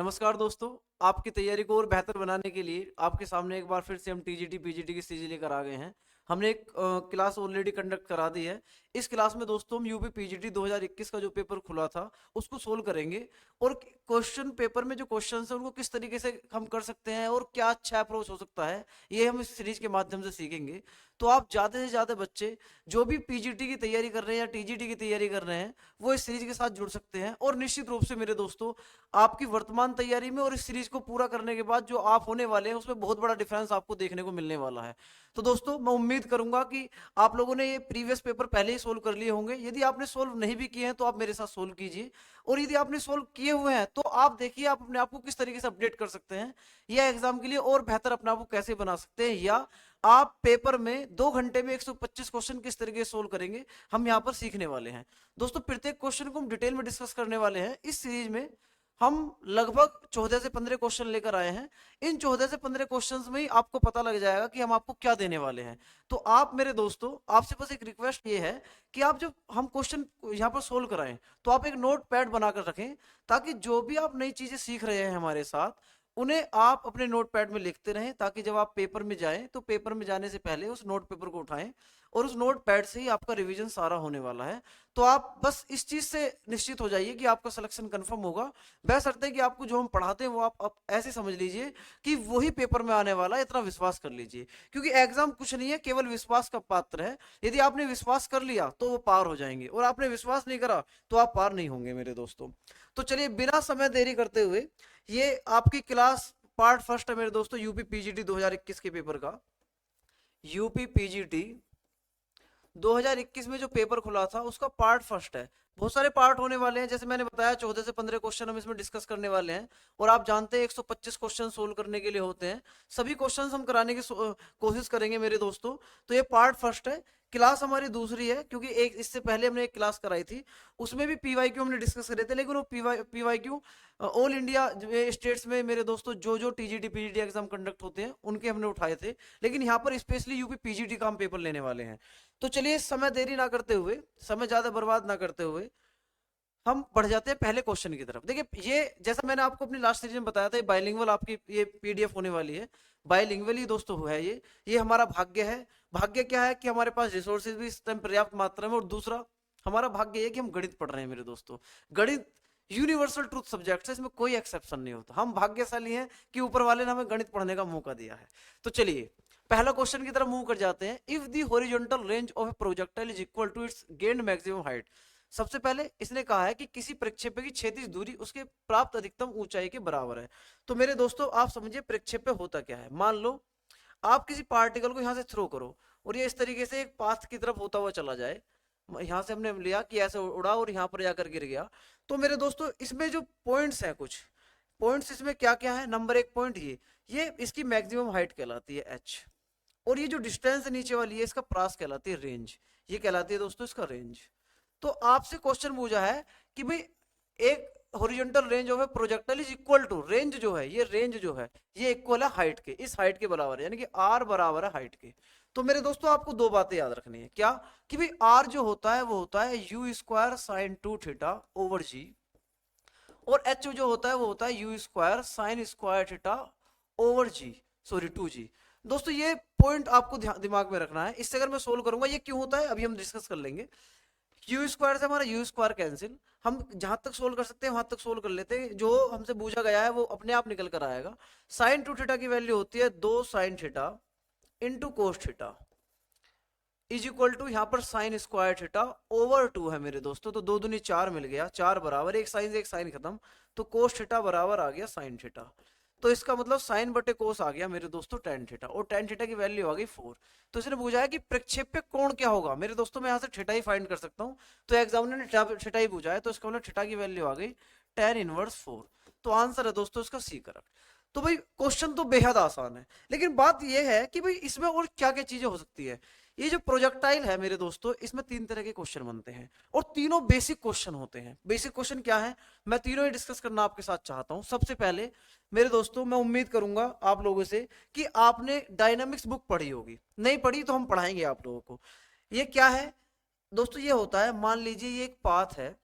नमस्कार दोस्तों। आपकी तैयारी को और बेहतर बनाने के लिए आपके सामने एक बार फिर से हम टीजीटी पीजीटी की सीरीज लेकर आ गए हैं। हमने एक क्लास ऑलरेडी कंडक्ट करा दी है। इस क्लास में दोस्तों हम यूपी पीजीटी 2021 का जो पेपर खुला था उसको सोल्व करेंगे और क्वेश्चन पेपर में जो क्वेश्चन है उनको किस तरीके से हम कर सकते हैं और क्या अच्छा अप्रोच हो सकता है, ये हम इस सीरीज के माध्यम से सीखेंगे। तो आप ज़्यादा से ज़्यादा बच्चे जो भी पीजीटी की तैयारी कर रहे हैं या टीजीटी की तैयारी कर रहे हैं वो इस सीरीज के साथ जुड़ सकते हैं। और निश्चित रूप से मेरे दोस्तों, आपकी वर्तमान तैयारी में और इस सीरीज को पूरा करने के बाद जो आप होने वाले हैं उसमें बहुत बड़ा डिफरेंस आपको देखने को मिलने वाला है। तो दोस्तों, मैं उम्मीद करूंगा कि आप लोगों ने ये प्रीवियस पेपर पहले ही सोल्व कर लिए होंगे। यदि आपने सोल्व नहीं भी किए हैं तो आप मेरे साथ सोल्व कीजिए, और यदि आपने सोल्व किए हुए हैं तो आप देखिए आप अपने आप को किस तरीके से अपडेट कर सकते हैं या एग्जाम के लिए और बेहतर अपने आप को कैसे बना सकते हैं, या आप पेपर में 2 घंटे में 125 क्वेश्चन किस तरीके से सोल्व करेंगे, हम यहाँ पर सीखने वाले हैं। दोस्तों, प्रत्येक क्वेश्चन को हम डिटेल में डिस्कस करने वाले हैं। इस सीरीज में हम लगभग 14 से 15 क्वेश्चन लेकर आए हैं। इन 14 से 15 क्वेश्चंस में ही आपको पता लग जाएगा कि हम आपको क्या देने वाले हैं। तो आप मेरे दोस्तों, आपसे बस एक रिक्वेस्ट ये है कि आप जब हम क्वेश्चन यहाँ पर सोल्व कराएं तो आप एक नोट पैड बनाकर रखें, ताकि जो भी आप नई चीजें सीख रहे हैं हमारे साथ उन्हें आप अपने नोट पैड में लिखते रहें, ताकि जब आप पेपर में जाएं तो पेपर में जाने से पहले उस नोट पेपर को उठाएं और उस नोट पैड से ही आपका रिवीजन सारा होने वाला है। तो आप बस इस चीज से निश्चित हो जाइए कि आपका सिलेक्शन कंफर्म होगा। बशर्ते है कि आपको जो हम पढ़ाते हैं वो आप ऐसे समझ लीजिए कि वही पेपर में आने वाला है, इतना विश्वास कर लीजिए। क्योंकि एग्जाम कुछ नहीं है, केवल विश्वास का पात्र है। यदि आपने विश्वास कर लिया तो वो पार हो जाएंगे, और आपने विश्वास नहीं करा तो आप पार नहीं होंगे मेरे दोस्तों। तो चलिए बिना समय देरी करते हुए, ये आपकी क्लास पार्ट फर्स्ट है मेरे दोस्तों, यूपी पीजीटी 2021 के पेपर का। यूपी पीजीटी 2021 में जो पेपर खुला था उसका पार्ट फर्स्ट है। बहुत सारे पार्ट होने वाले हैं, जैसे मैंने बताया 14 से 15 क्वेश्चन हम इसमें डिस्कस करने वाले हैं। और आप जानते हैं 125 क्वेश्चन सोल्व करने के लिए होते हैं। सभी क्वेश्चन हम कराने की कोशिश करेंगे मेरे दोस्तों। तो ये पार्ट फर्स्ट है। क्लास हमारी दूसरी है, क्योंकि एक इससे पहले हमने एक क्लास कराई थी, उसमें भी पीवाईक्यू हमने डिस्कस करे थे, लेकिन वो पीवाईक्यू ऑल इंडिया स्टेट्स में मेरे दोस्तों जो जो टीजीटी पीजीटी एग्जाम कंडक्ट होते हैं उनके हमने उठाए थे। लेकिन यहाँ पर स्पेशली यूपी पीजीटी का हम पेपर लेने वाले हैं। तो चलिए समय देरी ना करते हुए, समय ज्यादा बर्बाद ना करते हुए, हम बढ़ जाते हैं पहले क्वेश्चन की तरफ। देखिए, ये जैसा मैंने आपको अपनी लास्ट सीरीज में बताया था, बाइलिंगुअल आपकी ये पीडीएफ होने वाली है। बाइलिंगुअल ही दोस्तों है ये हमारा भाग्य है। भाग्य क्या है कि हमारे पास रिसोर्सेज भी इस टाइम पर्याप्त मात्रा में, और दूसरा हमारा भाग्य है कि हम गणित पढ़ रहे हैं मेरे दोस्तों। गणित यूनिवर्सल ट्रूथ सब्जेक्ट है, इसमें कोई एक्सेप्शन नहीं होता। हम भाग्यशाली हैं कि ऊपर वाले ने हमें गणित पढ़ने का मौका दिया है। तो चलिए पहला क्वेश्चन की तरफ मूव कर जाते हैं। If the horizontal range of a projectile is equal to its gained maximum height. सबसे पहले इसने कहा है कि किसी प्रक्षेप्य की क्षैतिज दूरी उसके प्राप्त अधिकतम ऊंचाई के बराबर है। तो मेरे दोस्तों, आप समझिए प्रक्षेप्य होता क्या है। मान लो आप किसी पार्टिकल को यहाँ से थ्रो करो और ये इस तरीके से एक पाथ की तरफ होता हुआ चला जाए। यहाँ से हमने लिया कि ऐसे उड़ा और यहाँ पर जाकर गिर गया। तो मेरे दोस्तों, इसमें जो पॉइंट्स हैं, कुछ पॉइंट्स इसमें क्या क्या है। नंबर 1 पॉइंट ये इसकी मैक्सिमम हाइट कहलाती है एच। और ये जो डिस्टेंस नीचे वाली है इसका प्रास कहलाती है रेंज। ये कहलाती है दोस्तों इसका रेंज। तो आपसे क्वेश्चन पूछा है कि भाई एक horizontal range of a projectile is equal to, range जो है ये रेंज जो है ये इक्वल है हाइट के, इस हाइट के बराबर है, यानी कि आर बराबर है हाइट के। तो मेरे दोस्तों, आपको दो बातें याद रखनी है। क्या कि भाई आर जो होता है वो होता है u square sine 2 theta over g, और एच जो होता है वो होता है u square sine square theta over g, sorry 2g। दोस्तों, ये पॉइंट आपको दिमाग में रखना है। इससे अगर मैं सोल्व करूंगा ये क्यों होता है अभी हम डिस्कस कर लेंगे। यू स्क्वायर से हमारा यू स्क्वायर कैंसिल, हम जहां तक सोल्व कर सकते हैं वहां तक सोल्व कर लेते हैं। जो हमसे पूछा गया है वो अपने आप निकल कर आएगा। साइन 2 थीटा की वैल्यू होती है 2 sine theta into cos theta is equal to, यहाँ पर साइन स्क्वायर थीटा ओवर 2 है मेरे दोस्तों। तो 2 दूनी 4 मिल गया, 4 बराबर एक साइन से एक साइन खत्म, तो कोस थीटा बराबर आ गया साइन थीटा। तो इसका मतलब साइन बटे कोस आ गया मेरे दोस्तों टेन थीटा, और टेन थीटा की वैल्यू आ गई 4। तो इसने पूछा है कि प्रक्षेप्य कोण क्या होगा। मेरे दोस्तों, मैं यहाँ से थीटा ही फाइंड कर सकता हूँ, तो एग्जामिनर ने थीटा ही पूछा है, तो इसका मतलब थीटा की वैल्यू आ गई टेन इनवर्स 4। तो आंसर है दोस्तों इसका सी करेक्ट। तो भाई क्वेश्चन तो बेहद आसान है, लेकिन बात यह है कि भाई इसमें और क्या क्या चीजें हो सकती है। ये जो प्रोजेक्टाइल है मेरे दोस्तों, इसमें 3 तरह के क्वेश्चन बनते हैं, और तीनों बेसिक क्वेश्चन होते हैं। बेसिक क्वेश्चन क्या है, मैं तीनों ही डिस्कस करना आपके साथ चाहता हूं। सबसे पहले मेरे दोस्तों, मैं उम्मीद करूंगा आप लोगों से कि आपने डायनामिक्स बुक पढ़ी होगी। नहीं पढ़ी तो हम पढ़ाएंगे आप लोगों को। ये क्या है दोस्तों, ये होता है, मान लीजिए ये एक पाथ है,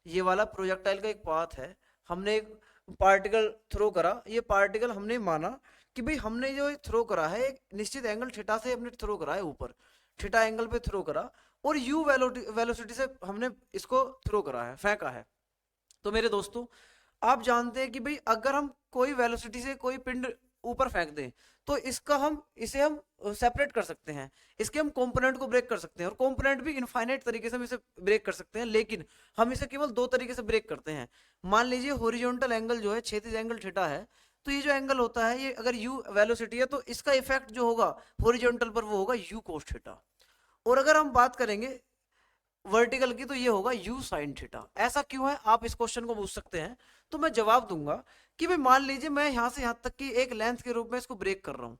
ये वाला प्रोजेक्टाइल का एक पाथ है। हमने एक पार्टिकल थ्रो करा, ये पार्टिकल हमने माना कि भाई हमने जो थ्रो करा है एक निश्चित एंगल थीटा से हमने थ्रो करा है ऊपर, थीटा एंगल पे थ्रो करा, और यू वेलोसिटी से हमने इसको थ्रो करा है, फेंका है। तो मेरे दोस्तों आप जानते हैं कि भाई अगर हम कोई वेलोसिटी से कोई पिंड ऊपर फेंक दें तो इसे हम सेपरेट कर सकते हैं, इसके हम कंपोनेंट को ब्रेक कर सकते हैं, और कंपोनेंट भी इनफाइनाइट तरीके से हम इसे ब्रेक कर सकते हैं, लेकिन हम इसे केवल दो तरीके से ब्रेक करते हैं। मान लीजिए हॉरिजॉन्टल एंगल जो है, क्षैतिज एंगल थीटा है, तो ये जो एंगल होता है, ये अगर यू वेलोसिटी है तो इसका इफेक्ट जो होगा हॉरिजॉन्टल पर वो होगा यू कोस थीटा। और अगर हम बात करेंगे वर्टिकल की तो ये होगा यू साइन थीटा। ऐसा क्यों है, आप इस क्वेश्चन को पूछ सकते हैं, तो मैं जवाब दूंगा कि भाई मान लीजिए मैं यहां से यहां तक की एक लेंथ के रूप में इसको ब्रेक कर रहा हूं।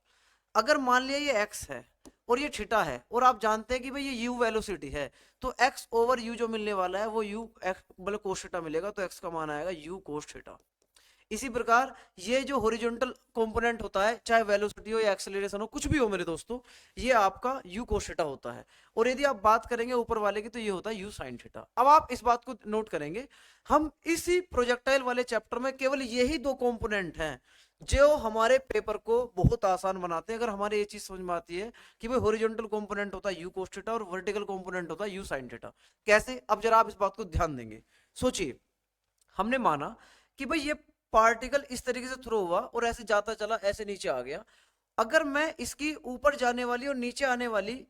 अगर मान लिया ये एक्स है और ये थीटा है, और आप जानते हैं कि भाई ये यू वेलोसिटी है, तो एक्स ओवर यू जो मिलने वाला है वो यू एक्स मतलब कोस थीटा मिलेगा, तो एक्स का मान आएगा यू कोस थीटा। इसी प्रकार ये जो हॉरिजॉन्टल कंपोनेंट होता है, चाहे वेलोसिटी हो या एक्सेलरेशन हो, कुछ भी हो मेरे दोस्तों, ये आपका यू कोस थीटा होता है। और यदि आप बात करेंगे ऊपर वाले की तो ये होता है यू साइन थीटा। अब आप इस बात को नोट करेंगे, हम इसी प्रोजेक्टाइल वाले चैप्टर में केवल यही दो कंपोनेंट हैं जो हमारे पेपर को बहुत आसान बनाते हैं, अगर हमारे ये चीज समझ में आती है कि भाई हॉरिजॉन्टल कंपोनेंट होता है यू कोस थीटा और वर्टिकल कंपोनेंट होता है यू साइन थीटा। कैसे, अब जरा आप इस बात को ध्यान देंगे। सोचिए, हमने माना कि भाई ये पार्टिकल इस तरीके से थ्रो हुआ और ऐसे जाता चला, ऐसे नीचे आ गया। अगर मैं इसकी ऊपर जाने वाली और नीचे आने वाली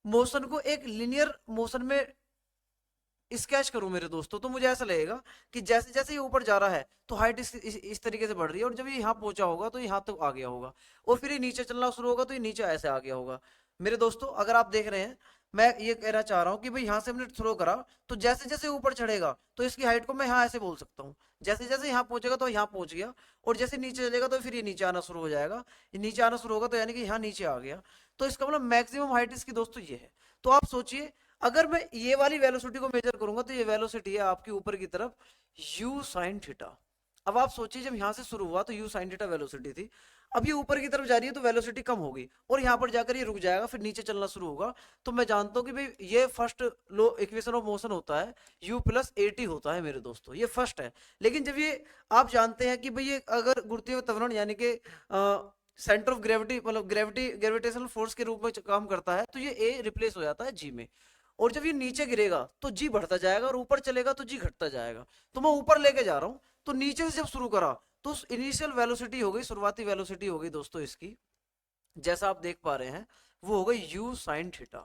मोशन को एक लिनियर मोशन में स्केच करूं मेरे दोस्तों, तो मुझे ऐसा लगेगा कि जैसे जैसे ये ऊपर जा रहा है तो हाइट इस तरीके से बढ़ रही है, और जब ये यहाँ पहुंचा होगा तो यहाँ तक आ गया होगा, और फिर ये नीचे चलना शुरू होगा तो ये नीचे ऐसे आ गया होगा। मेरे दोस्तों अगर आप देख रहे हैं, मैं ये कहना चाह रहा हूँ कि भाई यहाँ से हमने थ्रो करा, तो जैसे जैसे ऊपर चढ़ेगा तो इसकी हाइट को मैं यहाँ ऐसे बोल सकता हूँ, जैसे जैसे यहाँ पहुंचेगा तो यहाँ पहुंच गया, और जैसे नीचे चलेगा तो फिर ये नीचे आना शुरू हो जाएगा, ये नीचे आना शुरू होगा तो यानी कि यहाँ नीचे आ गया। तो इसका मतलब मैक्सिमम हाइट इसकी दोस्तों ये है। तो आप सोचिए, अगर मैं ये वाली वेलोसिटी को मेजर करूंगा तो ये वेलोसिटी है आपकी ऊपर की तरफ u साइन थीटा। अब आप सोचिए, जब यहां से शुरू हुआ तो u साइन थीटा वेलोसिटी थी, अब ये ऊपर की तरफ जा रही है तो वेलोसिटी कम होगी, और यहां पर जाकर ये रुक जाएगा, फिर नीचे चलना शुरू होगा। तो मैं जानता हूं कि भाई ये first low equation of motion होता है, u प्लस at होता है मेरे दोस्तों, ये फर्स्ट है। लेकिन जब ये आप जानते हैं कि भाई ये अगर गुरुत्वीय त्वरण यानी कि सेंटर ऑफ ग्रेविटी मतलब ग्रेविटेशनल फोर्स के रूप में काम करता है, तो ये a रिप्लेस हो जाता है g में, और जब ये नीचे गिरेगा तो जी बढ़ता जाएगा, और ऊपर चलेगा तो जी घटता जाएगा। तो मैं ऊपर लेके जा रहा हूं, तो नीचे से जब शुरू करा तो इनिशियल वेलोसिटी हो गई, शुरुआती वेलोसिटी हो गई दोस्तों इसकी, जैसा आप देख पा रहे हैं, वो हो गई यू साइन थीटा।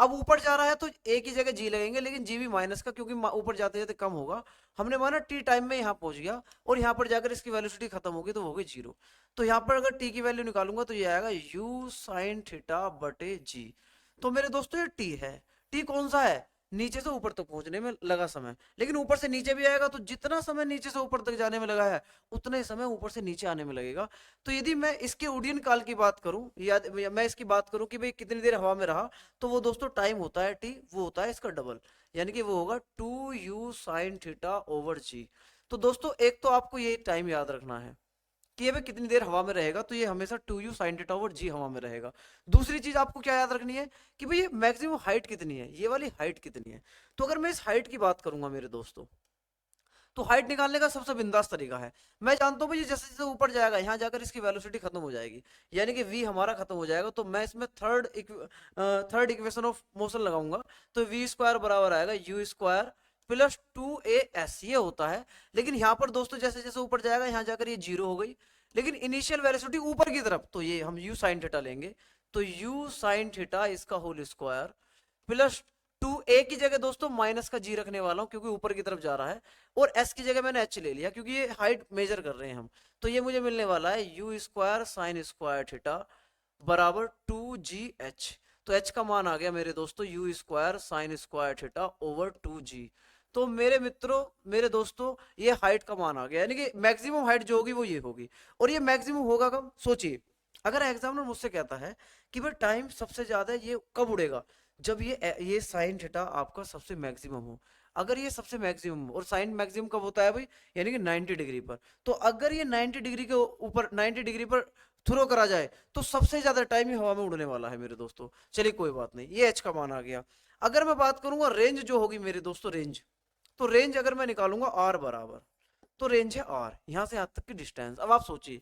अब ऊपर जा रहा है तो एक ही जगह जी लगेंगे, लेकिन जी भी माइनस का, क्योंकि ऊपर जाते जाते कम होगा। हमने माना टी टाइम में यहाँ पहुंच गया, और यहाँ पर जाकर इसकी वेलोसिटी खत्म होगी तो हो गई जीरो। तो यहाँ पर अगर टी की वैल्यू निकालूंगा तो ये आएगा यू साइन थीटा बटे जी। तो मेरे दोस्तों ये टी है। टी कौन सा है, नीचे से ऊपर तक पहुंचने में लगा समय, लेकिन ऊपर से नीचे भी आएगा, तो जितना समय नीचे से ऊपर तक जाने में लगा है उतना ही समय ऊपर से नीचे आने में लगेगा। तो यदि मैं इसके उड्डयन काल की बात करूं, या मैं इसकी बात करूं कि भाई कितनी देर हवा में रहा, तो वो दोस्तों टाइम होता है टी, वो होता है इसका डबल, यानी कि वो होगा 2u साइन थीटा ओवर जी। तो दोस्तों एक तो आपको ये टाइम याद रखना है कि ये कितनी देर हवा में रहेगा, तो ये हमेशा 2u साइन थीटा ओवर जी हवा में रहेगा। दूसरी चीज आपको क्या याद रखनी है कि भाई ये मैक्सिमम हाइट कितनी है, ये वाली हाइट कितनी है। तो अगर मैं इस हाइट की बात करूंगा मेरे दोस्तों, तो हाइट निकालने का सबसे बिंदास तरीका है, मैं जानता हूं भाई जैसे जैसे ऊपर जाएगा यहाँ जाकर इसकी वेलोसिटी खत्म हो जाएगी, यानी कि v हमारा खत्म हो जाएगा, तो मैं इसमें थर्ड इक्वेशन ऑफ मोशन लगाऊंगा, तो v स्क्वायर बराबर आएगा यू स्क्वायर प्लस 2as, ये होता है। लेकिन यहाँ पर दोस्तों जैसे जैसे ऊपर जाएगा यहाँ जाकर ये जीरो हो गई, लेकिन इनिशियल वेलोसिटी ऊपर की तरफ, तो ये हम u साइन थीटा लेंगे, तो u साइन थीटा इसका होल स्क्वायर प्लस 2a की जगह दोस्तों माइनस का g रखने वाला हूं क्योंकि ऊपर की तरफ जा रहा है, और s की जगह मैंने h ले लिया क्योंकि ये हाइट मेजर कर रहे हैं हम। तो ये मुझे मिलने वाला है u square sine square theta बराबर 2gh। तो h का मान आ गया मेरे दोस्तों u square sine square theta over 2g। तो मेरे मित्रों मेरे दोस्तों ये हाइट का मान आ गया, यानी कि मैक्सिमम हाइट जो होगी वो ये होगी। और ये मैक्सिमम होगा कब, सोचिए, अगर एग्जामिनर मुझसे कहता है कि भाई टाइम सबसे ज्यादा ये कब उड़ेगा, जब ये साइन थीटा आपका सबसे मैक्सिमम हो। अगर ये सबसे मैक्सिमम हो, और साइन मैक्सिमम कब होता है भाई, यानी कि 90 डिग्री पर। तो अगर ये 90 डिग्री के ऊपर 90 डिग्री पर थ्रो करा जाए तो सबसे ज्यादा टाइम ही हवा में उड़ने वाला है मेरे दोस्तों। चलिए कोई बात नहीं, ये एच का मान आ गया। अगर मैं बात करूंगा रेंज जो होगी मेरे दोस्तों, रेंज, तो रेंज अगर मैं निकालूंगा आर बराबर, तो रेंज है r, यहाँ से यहाँ तक की डिस्टेंस। अब आप सोचिए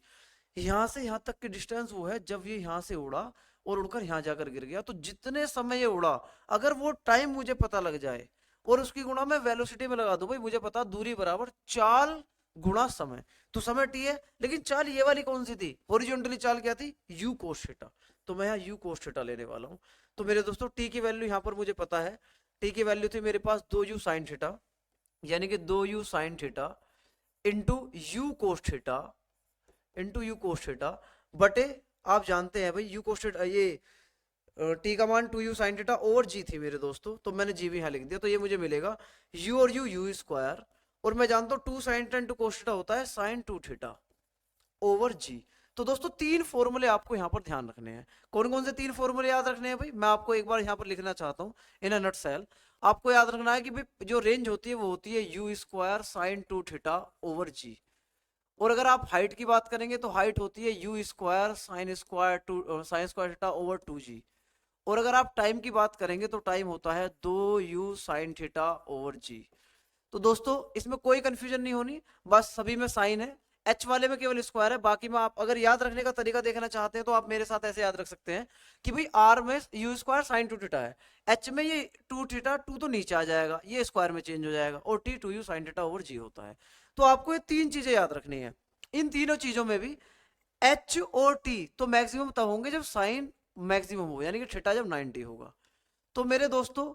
यहाँ से यहाँ तक की डिस्टेंस वो है जब ये यहाँ से उड़ा और उड़कर यहाँ जाकर गिर गया, तो जितने समय ये उड़ा अगर वो टाइम मुझे पता लग जाए और उसकी गुणा मैं वेलोसिटी में लगा दूं, भाई मुझे पता दूरी बराबर चाल गुणा समय, तो समय t है, लेकिन चाल ये वाली कौन सी थी, हॉरिजॉन्टली चाल क्या थी, u cos थीटा, तो मैं यहाँ u cos थीटा लेने वाला हूँ। तो मेरे दोस्तों t की वैल्यू यहाँ पर मुझे पता है, t की वैल्यू थी मेरे पास 2u sin थीटा, यानी कि 2u sin theta into u cos theta into you cos theta बटे, आप जानते हैं भाई यू कोस थीटा, ये टी का मान 2u sin थीटा ओवर जी थी मेरे दोस्तों, तो मैंने जी भी यहाँ लिख दिया, तो ये मुझे मिलेगा u और u स्क्वायर, और मैं जानता हूँ 2 sin theta into cos theta होता है sin 2 थीटा ओवर जी। तो दोस्तों तीन फॉर्मूले आपको यहाँ पर ध्यान रखने हैं। कौन कौन से तीन फॉर्मूले याद रखने हैं भाई, मैं आपको एक बार यहाँ पर लिखना चाहता हूँ इन अ नटसेल। आपको याद रखना है कि भाई जो रेंज होती है वो होती है u square sin 2 theta over g, और अगर आप हाइट की बात करेंगे तो हाइट होती है u square sine square theta over 2g, और अगर आप टाइम की बात करेंगे तो टाइम होता है 2u sine theta over g। तो दोस्तों इसमें कोई कंफ्यूजन नहीं होनी, बस सभी में साइन है, h वाले में केवल स्क्वायर है, बाकी में आप अगर याद रखने का तरीका देखना चाहते हैं तो आप मेरे साथ ऐसे याद रख सकते हैं कि भाई r में u स्क्वायर साइन 2 थीटा है, h में ये 2 थीटा 2 तो नीचे आ जाएगा, ये स्क्वायर में चेंज हो जाएगा, और t 2u sine theta over g होता है। तो आपको ये तीन चीजें याद रखनी है। इन तीनों चीजों में भी h और t तो मैक्सिमम तब होंगे जब साइन मैक्सिमम हो, यानी कि थीटा जब 90 होगा। तो मेरे दोस्तों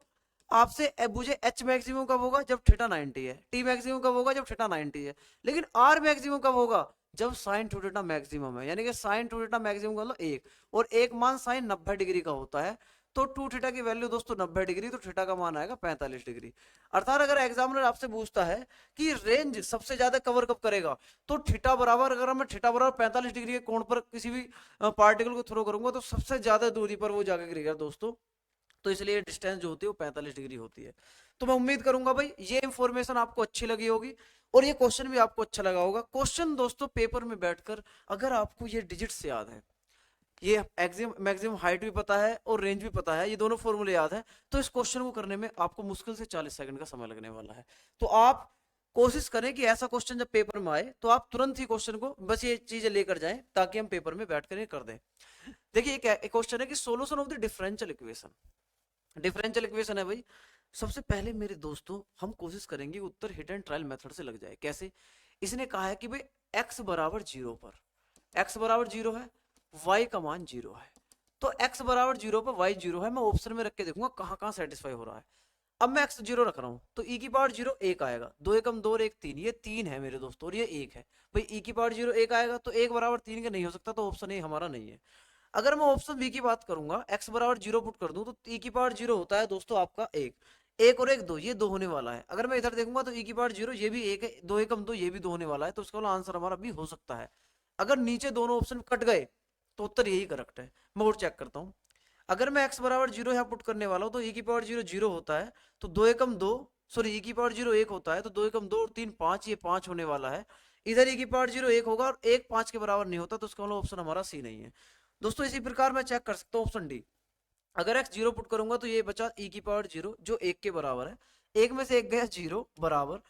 आपसे मुझे h मैक्सिमम कब होगा, जब थीटा 90 है, t मैक्सिमम कब होगा, जब थीटा 90 है, लेकिन r मैक्सिमम कब होगा, जब साइन 2 थीटा मैक्सिमम है, यानी कि साइन 2 थीटा मैक्सिमम का मतलब एक, और एक मान साइन 90 डिग्री का होता है, तो 2 थीटा की वैल्यू दोस्तों 90 डिग्री, तो थीटा का मान आएगा 45 डिग्री। अर्थात अगर एग्जामिनर आपसे पूछता है कि रेंज सबसे ज्यादा कवर कब करेगा, तो थीटा बराबर, अगर मैं थीटा बराबर 45 डिग्री के कोण पर किसी भी पार्टिकल को थ्रो करूंगा तो सबसे ज्यादा दूरी पर वो जाकर गिरेगा दोस्तों, तो इसलिए डिस्टेंस जो होती है वो 45 डिग्री होती है। तो मैं उम्मीद करूंगा भाई ये इंफॉर्मेशन आपको अच्छी लगी होगी और ये क्वेश्चन भी आपको अच्छा लगा होगा। क्वेश्चन दोस्तों पेपर में बैठकर अगर आपको ये डिजिट्स याद है, ये मैक्सिमम हाइट भी पता है और रेंज भी पता है, ये दोनों फॉर्मूले याद है, तो इस क्वेश्चन को करने में आपको मुश्किल से 40 सेकंड का समय लगने वाला है। तो आप कोशिश करें कि ऐसा क्वेश्चन जब पेपर में आए तो आप तुरंत ही क्वेश्चन को बस ये चीजें लेकर जाएं ताकि हम पेपर में बैठकर ये कर दें। देखिए एक क्वेश्चन है कि solution of the differential equation, differential equation है भाई। सबसे पहले मेरे दोस्तों हम कोशिश करेंगे उत्तर हिट एंड ट्रायल मेथड से लग जाए। कैसे, इसने कहा है कि भाई x बराबर 0 पर, x बराबर 0 है, y का मान 0 है, तो x बराबर 0 पर y 0 है, मैं ऑप्शन में रख के देखूंगा कहां कहां सेटिस्फाई हो रहा है। अब मैं x 0 रख रहा हूं तो e की पावर 0 1 आएगा, 2 एकम 2 और 1 3, ये 3 है मेरे दोस्तों और ये 1 है, भाई e की पावर 0 1 आएगा तो 1 बराबर 3 का नहीं हो सकता, तो ऑप्शन ए हमारा नहीं है। अगर मैं ऑप्शन बी की बात करूंगा, x बराबर 0 पुट कर दूं तो e की पावर 0 होता है दोस्तों आपका 1, 1 और 1 2, ये 2 होने वाला है। अगर मैं इधर देखूंगा तो e की पावर 0 ये भी 1 है, 2 एकम 2 ये भी 2 होने वाला है, तो उसका आंसर हमारा भी हो सकता है। अगर नीचे दोनों ऑप्शन कट गए तो उत्तर यही करेक्ट है। मैं और चेक करता हूँ, अगर मैं x बराबर 0 यहाँ पुट करने वाला हूँ तो e की पावर 0 0 होता है, तो 2 एकम 2 सॉरी e की पावर 0 1 होता है, तो 2 एकम 2 और 3 5, ये 5 होने वाला है। इधर e की पावर 0 1 होगा और 1 5 के बराबर नहीं होता, तो उसका मतलब ऑप्शन हमारा सी नहीं है दोस्तों। इसी प्रकार मैं चेक कर सकता हूँ ऑप्शन डी, अगर x 0 पुट करूंगा तो ये बचा e की पावर 0 जो 1 के बराबर है, 1 में से 1 गया 0 बराबर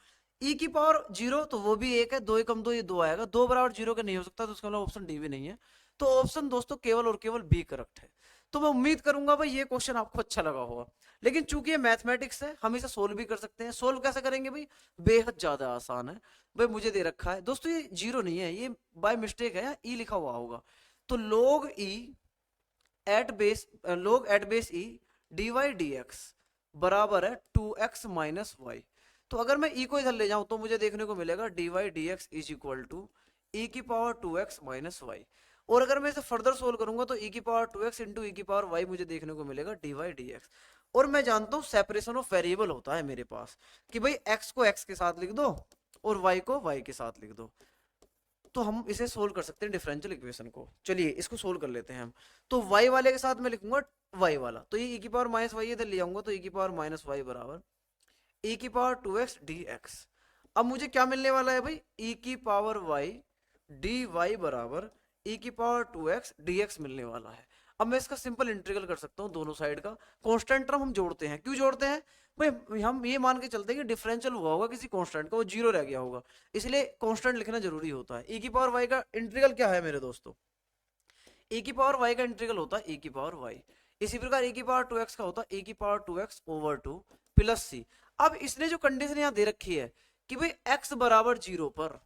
e की पावर 0, तो वो भी 1 है, 2 एकम 2 ये 2 आएगा, 2 बराबर 0 का नहीं हो सकता, तो उसका मतलब ऑप्शन डी भी नहीं है। तो ऑप्शन दोस्तों केवल और केवल बी करेक्ट है। तो मैं उम्मीद करूंगा भाई ये क्वेश्चन आपको अच्छा लगा होगा, लेकिन चूंकि ये मैथमेटिक्स है हम इसे सोल्व भी कर सकते हैं। सोल्व कैसे करेंगे भाई, बेहद ज्यादा आसान है। भाई मुझे दे रखा है दोस्तों, ये 0 नहीं है, ये बाय मिस्टेक है, ई लिखा हुआ होगा, तो log e log at base E D Y D X बराबर है 2x माइनस वाई। तो अगर मैं e को इधर ले जाऊं तो मुझे देखने को मिलेगा d Y D x is equal to e की पावर 2x माइनस वाई, और अगर मैं इसे फर्दर सोल्व करूंगा तो e की पावर 2x इंटू ई की पावर y मुझे देखने को मिलेगा डी वाई डी एक्स। और मैं जानता हूं सेपरेशन ऑफ वेरिएबल होता है मेरे पास कि भाई x को x के साथ लिख दो और y को y के साथ लिख दो, तो हम इसे सोल्व कर सकते हैं डिफरेंशियल इक्वेशन को। चलिए इसको सोल्व कर लेते हैं हम। तो y वाले के साथ मैं लिखूंगा y वाला, तो ये e की पावर माइनस वाई इधर ले आऊंगा, तो e की पावर माइनस वाई बराबर e की पावर 2x dx। अब मुझे क्या मिलने वाला है भाई, e की पावर y dy बराबर e की पावर 2x dx मिलने वाला है। अब मैं इसका सिंपल इंटीग्रल कर सकता हूँ दोनों साइड का, कांस्टेंट टर्म हम जोड़ते हैं। क्यों जोड़ते हैं भाई हम ये मान के चलते हैं कि डिफरेंशियल हुआ होगा किसी कांस्टेंट का, वो जीरो रह गया होगा, इसलिए कांस्टेंट लिखना जरूरी होता है। e की पावर y का इंटीग्रल क्या है मेरे दोस्तों? e की पावर y का इंटीग्रल होता है e की पावर y। इसी प्रकार e की पावर 2x का होता है e की power 2x over 2 plus c। अब इसने जो कंडीशन यहाँ दे रखी है कि भाई x बराबर 0 पर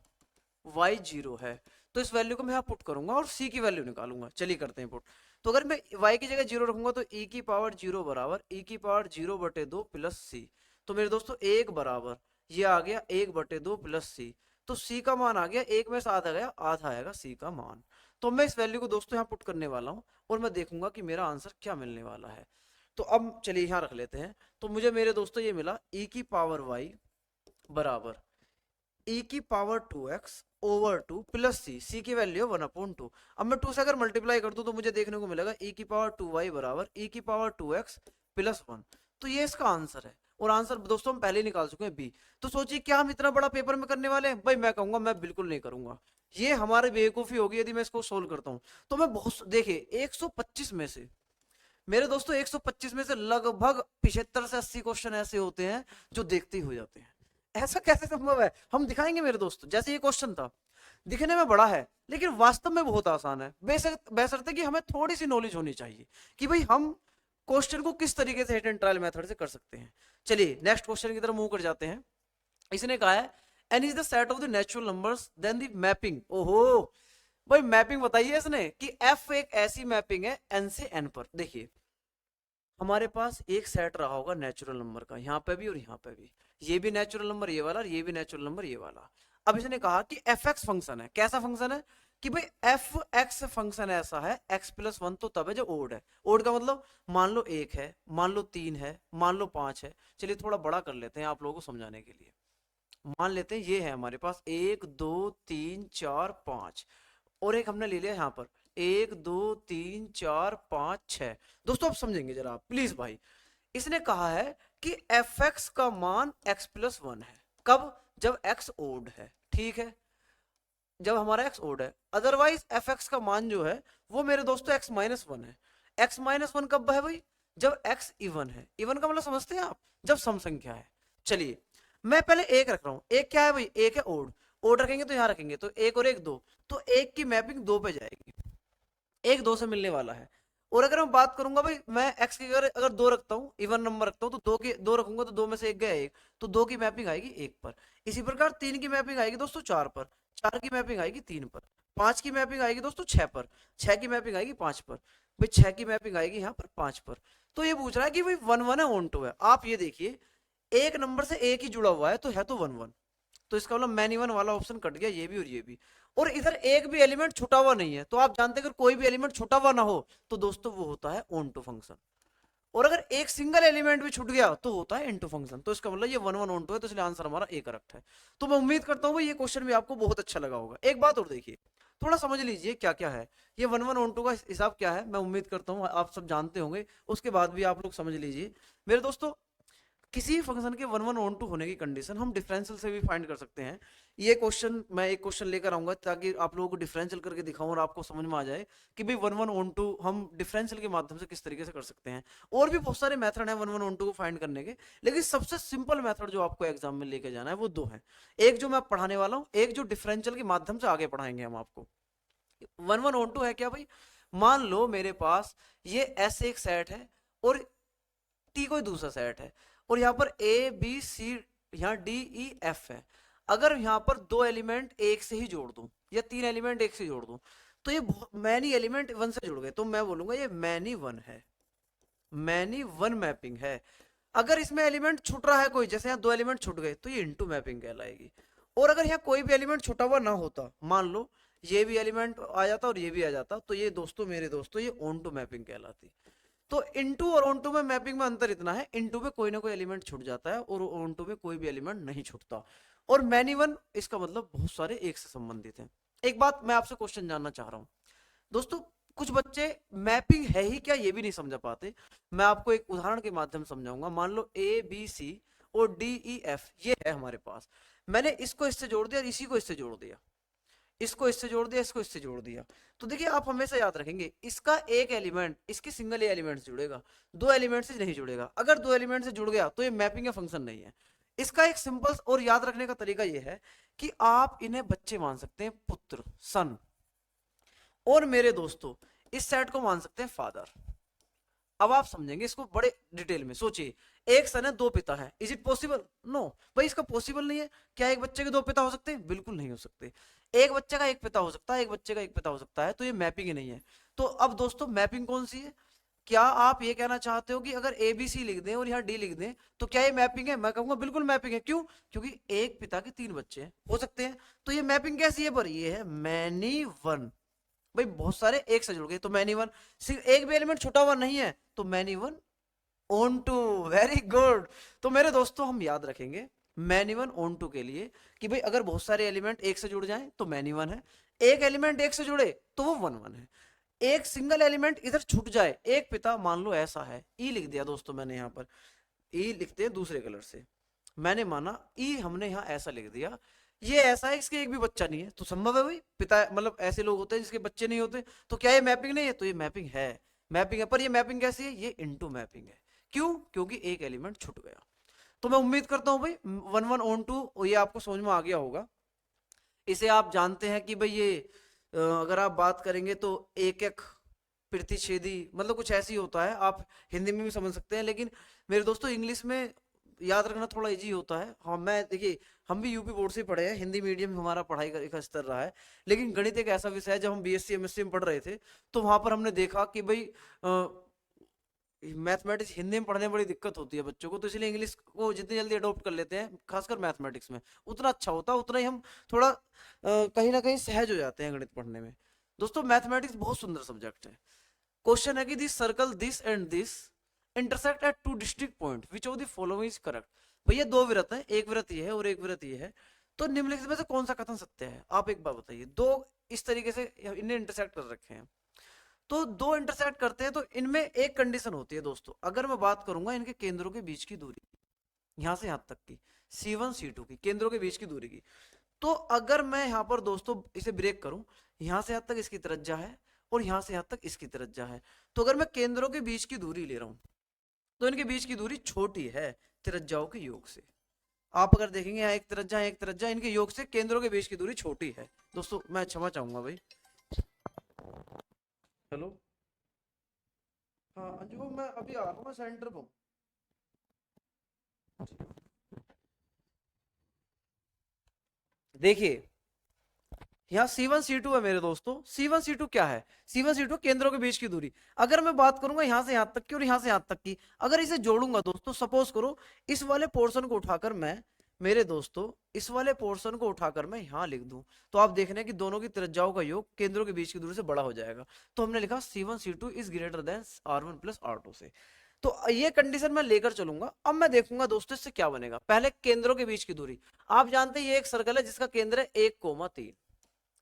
y 0 है, तो इस वैल्यू को मैं यहाँ पुट करूंगा और c की वैल्यू निकालूंगा। चलिए करते हैं पुट। तो अगर मैं y की जगह 0 रखूंगा तो e की पावर 0 बराबर e की पावर 0 बटे 2 प्लस c। तो मेरे दोस्तों 1 बराबर ये आ गया 1 बटे 2 प्लस c। तो c का मान आ गया, 1 में से आधा गया, आधा आएगा c का मान। तो मैं इस वैल्यू को दोस्तों यहाँ पुट करने वाला हूँ और मैं देखूंगा कि मेरा आंसर क्या मिलने वाला है। तो अब चलिए यहाँ रख लेते हैं। तो मुझे मेरे दोस्तों ये मिला e की पावर y बराबर e की power 2x over 2 plus c की वैल्यू है 1/2। अब मैं 2 से अगर मल्टीप्लाई कर दूं तो मुझे देखने को मिलेगा e की पावर 2y बराबर e की पावर 2x प्लस 1। तो ये इसका आंसर है और आंसर दोस्तों हम पहले ही निकाल चुके हैं बी। तो सोचिए क्या हम इतना बड़ा पेपर में करने वाले हैं? भाई मैं कहूंगा मैं बिल्कुल नहीं करूंगा, ये हमारी बेवकूफी होगी यदि मैं इसको सोल्व करता हूं। तो मैं बहुत देखिए 125 में से मेरे दोस्तों 125 में से लगभग 75 से 80 क्वेश्चन ऐसे होते हैं जो देखते ही हो जाते हैं। ऐसा कैसे संभव है? हम दिखाएंगे मेरे दोस्त। जैसे ये क्वेश्चन था, दिखने में बड़ा है लेकिन वास्तव में बहुत आसान है, बशर्ते कि हमें थोड़ी सी नॉलेज होनी चाहिए कि भाई हम क्वेश्चन को किस तरीके से हिट एंड ट्रायल मेथड से कर सकते हैं। चलिए नेक्स्ट क्वेश्चन की तरफ मूव कर जाते हैं। इसने कहा है n is the set of the natural numbers then the mapping. ओहो भाई मैपिंग बताइए इसने कि f एक ऐसी मैपिंग है n से n पर। देखिए हमारे पास एक सेट रहा होगा नेचुरल नंबर का, यहाँ पे भी और यहाँ पे भी, ये भी नेचुरल नंबर ये वाला और ये भी नेचुरल नंबर ये वाला। अब इसने कहा कि एफ एक्स फंक्शन है। कैसा फंक्शन है? कि भाई एफ एक्स फंक्शन ऐसा है x प्लस 1 तो तब है जो ओड है। ओड का मतलब मान लो 1 है, मान लो 3 है, मान लो 5 है। चलिए थोड़ा बड़ा कर लेते हैं आप लोगों को समझाने के लिए। मान लेते हैं ये है हमारे पास 1 2 3 4 5 और एक हमने ले लिया यहाँ पर 1 2 3 4 5 6। दोस्तों आप समझेंगे जरा आप प्लीज भाई। इसने कहा है कि एफ एक्स का मान x प्लस 1 है। कब? जब x ओड है। ठीक है, जब हमारा x ओड है। अदरवाइज एफ एक्स का मान जो है वो मेरे दोस्तों x माइनस 1 है। x माइनस 1 कब है भाई? जब x इवन है। इवन का मतलब समझते हैं आप? जब सम संख्या है। चलिए मैं पहले एक रख रहा हूं। एक क्या है भाई? एक है ओड। ओड रखेंगे तो यहां रखेंगे तो एक और एक दो, तो एक की मैपिंग 2 पे जाएगी, एक 2 से मिलने वाला है। और अगर मैं बात करूंगा भाई मैं x की अगर 2 रखता हूँ, इवन नंबर रखता हूँ, तो 2 के 2 रखूंगा तो 2 में से एक गया 1, तो 2 की मैपिंग आएगी 1 पर। इसी प्रकार 3 की मैपिंग आएगी दोस्तों 4 पर, 4 की मैपिंग आएगी 3 पर, 5 की मैपिंग आएगी दोस्तों 6 पर, 6 की मैपिंग आएगी 5 पर, भाई 6 की मैपिंग आएगी यहाँ पर 5 पर। तो ये पूछ रहा है कि भाई 1 1 है ऑन टू है। आप ये देखिए एक नंबर से एक ही जुड़ा हुआ है तो है तो 1 1, तो इसका मतलब मैन इवन वाला ऑप्शन कट गया, ये भी और ये भी। और इधर एक भी एलिमेंट छुटा हुआ नहीं है, तो आप जानते हैं अगर कोई भी एलिमेंट छुटा हुआ ना हो तो दोस्तों वो होता है ऑन टू फंक्शन। और अगर एक सिंगल एलिमेंट भी छूट गया तो होता है इनटू फंक्शन। तो इसका मतलब ये 1 1 ऑन टू है, तो इसलिए आंसर हमारा ए करेक्ट है। तो मैं उम्मीद करता हूँ ये क्वेश्चन भी आपको बहुत अच्छा लगा होगा। एक बात और देखिए, थोड़ा समझ लीजिए क्या क्या है ये 1 1 ऑन टू का हिसाब क्या है। मैं उम्मीद करता हूँ आप सब जानते होंगे, उसके बाद भी आप लोग समझ लीजिए मेरे दोस्तों। किसी फंक्शन के 1 1 ऑन टू होने की कंडीशन हम डिफरेंशियल से भी फाइंड कर सकते हैं। ये क्वेश्चन मैं एक क्वेश्चन लेकर आऊंगा ताकि आप लोगों को डिफरेंशियल करके दिखाऊं और आपको समझ में आ जाए कि भाई 1 1 ऑन टू हम डिफरेंशियल के माध्यम से किस तरीके से कर सकते हैं। और भी बहुत सारे मेथड हैं 1 1 ऑन टू को फाइंड करने के, लेकिन सबसे सिंपल मेथड जो आपको एग्जाम में लेके जाना है वो दो है। एक जो मैं पढ़ाने वाला हूँ, एक जो डिफरेंशियल के माध्यम से आगे पढ़ाएंगे हम आपको। 1 1 ऑन टू है क्या भाई? मान लो मेरे पास ये एस एक सेट है और टी कोई दूसरा सेट है, और यहाँ पर ए बी सी यहाँ डी ई एफ है। अगर यहाँ पर दो एलिमेंट एक से ही जोड़ दूं या तीन एलिमेंट एक से जोड़ दूं तो ये मैनी एलिमेंट वन से जुड़ गए, तो मैं बोलूंगा ये मैनी वन है, मैनी वन मैपिंग है। अगर इसमें एलिमेंट छूट रहा है कोई, जैसे यहाँ दो एलिमेंट छूट गए, तो ये इनटू मैपिंग कहलाएगी। और अगर यहाँ कोई भी एलिमेंट छूटा हुआ ना होता, मान लो ये भी एलिमेंट आ जाता और ये भी आ जाता, तो ये दोस्तों मेरे दोस्तों ये ऑन टू मैपिंग कहलाती। तो इनटू और ऑन टू में मैपिंग में अंतर इतना है, इनटू में कोई ना कोई एलिमेंट छूट जाता है और ऑन टू में कोई भी एलिमेंट नहीं छूटता। और मैनी वन इसका मतलब बहुत सारे एक से संबंधित हैं। एक बात मैं आपसे क्वेश्चन जानना चाह रहा हूं दोस्तों, कुछ बच्चे मैपिंग है ही क्या ये भी नहीं समझा पाते। मैं आपको एक उदाहरण के माध्यम समझाऊंगा। मान लो ए बी सी और डी ई एफ ये है हमारे पास, मैंने इसको इससे जोड़ दिया और इसी को इससे जोड़ दिया। इसको इससे जोड़ दिया, इसको इससे जोड़ दिया। तो देखिए आप हमेशा याद रखेंगे इसका एक एलिमेंट इसके सिंगल एलिमेंट से जुड़ेगा, दो एलिमेंट से नहीं जुड़ेगा। अगर दो एलिमेंट से जुड़ गया तो ये मैपिंग या फंक्शन नहीं है। इसका एक सिंपल और याद रखने का तरीका ये है कि आप इन्हें बच्चे मान सकते हैं, पुत्र, सन, और मेरे दोस्तों इस सेट को मान सकते हैं फादर। अब आप समझेंगे इसको बड़े डिटेल में। सोचिए, एक सन है, दो पिता है, इज इट पॉसिबल? नो भाई, इसका पॉसिबल नहीं है। क्या एक बच्चे के दो पिता हो सकते हैं? बिल्कुल नहीं हो सकते। एक बच्चे का एक पिता हो सकता है, एक बच्चे का एक पिता हो सकता है, तो ये मैपिंग ही नहीं है। तो अब दोस्तों मैपिंग कौन सी है? क्या आप ये कहना चाहते हो कि अगर ए बी सी लिख दें और यहाँ डी लिख दें तो क्या ये मैपिंग है? मैं कहूंगा बिल्कुल मैपिंग है। क्यों? क्योंकि एक पिता के तीन बच्चे हैं, हो सकते हैं। तो ये मैपिंग कैसी है? पर ये है मैनी वन। भाई बहुत सारे एक से जुड़ गए तो मैनी वन। एक भी एलिमेंट छुटा हुआ नहीं है तो many one onto. Very good. तो मेरे दोस्तों हम याद रखेंगे मैनी वन ऑन टू के लिए कि भाई अगर बहुत सारे एलिमेंट एक से जुड़ जाएं तो मैनी वन है, एक एलिमेंट एक से जुड़े तो वो वन वन है। एक सिंगल एलिमेंट इधर छूट जाए, एक पिता मान लो ऐसा है, ई लिख दिया दोस्तों मैंने यहाँ पर, ई लिखते हैं दूसरे कलर से, मैंने माना ई हमने यहाँ ऐसा लिख दिया, ये ऐसा है इसके एक भी बच्चा नहीं है, तो संभव है भाई पिता, मतलब ऐसे लोग होते हैं जिसके बच्चे नहीं होते, तो क्या ये मैपिंग नहीं है? तो ये मैपिंग है, मैपिंग है। पर ये मैपिंग कैसी है? ये इनटू मैपिंग है। क्यों? क्योंकि एक एलिमेंट छूट गया। तो मैं उम्मीद करता हूं भाई वन वन ऑन टू ये आपको समझ में आ गया होगा। इसे आप जानते हैं कि भाई ये अगर आप बात करेंगे तो एक एक प्रतिच्छेदी, मतलब कुछ ऐसी होता है, आप हिंदी में भी समझ सकते हैं, लेकिन मेरे दोस्तों इंग्लिश में याद रखना थोड़ा इजी होता है। हाँ मैं देखिए हम भी यूपी बोर्ड से पढ़े हैं, हिंदी मीडियम हमारा पढ़ाई का स्तर रहा है, लेकिन गणित एक ऐसा विषय है, जब हम बीएससी एमएससी में पढ़ रहे थे तो वहां पर हमने देखा कि भाई मैथमेटिक्स हिंदी में पढ़ने में बड़ी दिक्कत होती है बच्चों को, तो इसलिए इंग्लिश को जितनी जल्दी अडॉप्ट कर लेते हैं, खासकर मैथमेटिक्स में उतना अच्छा होता है, उतना ही हम थोड़ा कहीं ना कहीं सहज हो जाते हैं गणित पढ़ने में। दोस्तों मैथमेटिक्स बहुत सुंदर सब्जेक्ट है। क्वेश्चन है कि this circle this and this intersect at two distinct point, which of the following is correct. भैया दो वृत्त है, एक वृत्त ये है और एक वृत्त ये है, तो निम्नलिखित में से कौन सा कथन सत्य है? आप एक बार बताइए। दो इस तरीके से इन्हें इंटरसेक्ट कर रखे हैं, तो दो इंटरसेक्ट करते हैं तो इनमें एक कंडीशन होती है दोस्तों। अगर मैं बात करूंगा इनके केंद्रों के बीच की दूरी, यहां से यहां तक की C1 C2 की केंद्रों के बीच की दूरी की, तो अगर मैं यहां पर दोस्तों इसे ब्रेक करूं, यहां से यहां तक इसकी त्रिज्या है और यहां से यहां तक इसकी त्रिज्या है, तो अगर मैं केंद्रों के बीच की दूरी ले रहा हूं तो इनके बीच की दूरी छोटी है त्रिज्याओं के योग से। आप अगर देखेंगे यहाँ एक त्रिज्या एक त्रिज्या, इनके योग से केंद्रों के बीच की दूरी छोटी है। दोस्तों मैं क्षमा चाहूंगा भाई। हेलो, हाँ अंजू मैं अभी आ रहा हूँ, मैं सेंटर पर हूँ। देखिए यहाँ C1 C2 है मेरे दोस्तों। C1 C2 क्या है? C1 C2 केंद्रों के बीच की दूरी। अगर मैं बात करूंगा यहाँ से यहाँ तक की और यहाँ से यहाँ तक की, अगर इसे जोड़ूंगा दोस्तों, सपोज करो इस वाले पोर्शन को उठाकर मैं, मेरे दोस्तों इस वाले पोर्शन को उठाकर मैं यहाँ लिख दूं, तो आप देख रहे हैं कि दोनों की त्रिज्याओं का योग केंद्रों के बीच की दूरी से बड़ा हो जाएगा। तो हमने लिखा C1 C2 is greater than R1 plus R2 से। तो ये कंडीशन मैं लेकर चलूंगा। अब मैं देखूंगा दोस्तों इससे क्या बनेगा। पहले केंद्रों के बीच की दूरी, आप जानते हैं ये एक सर्कल है जिसका केंद्र है 1,3,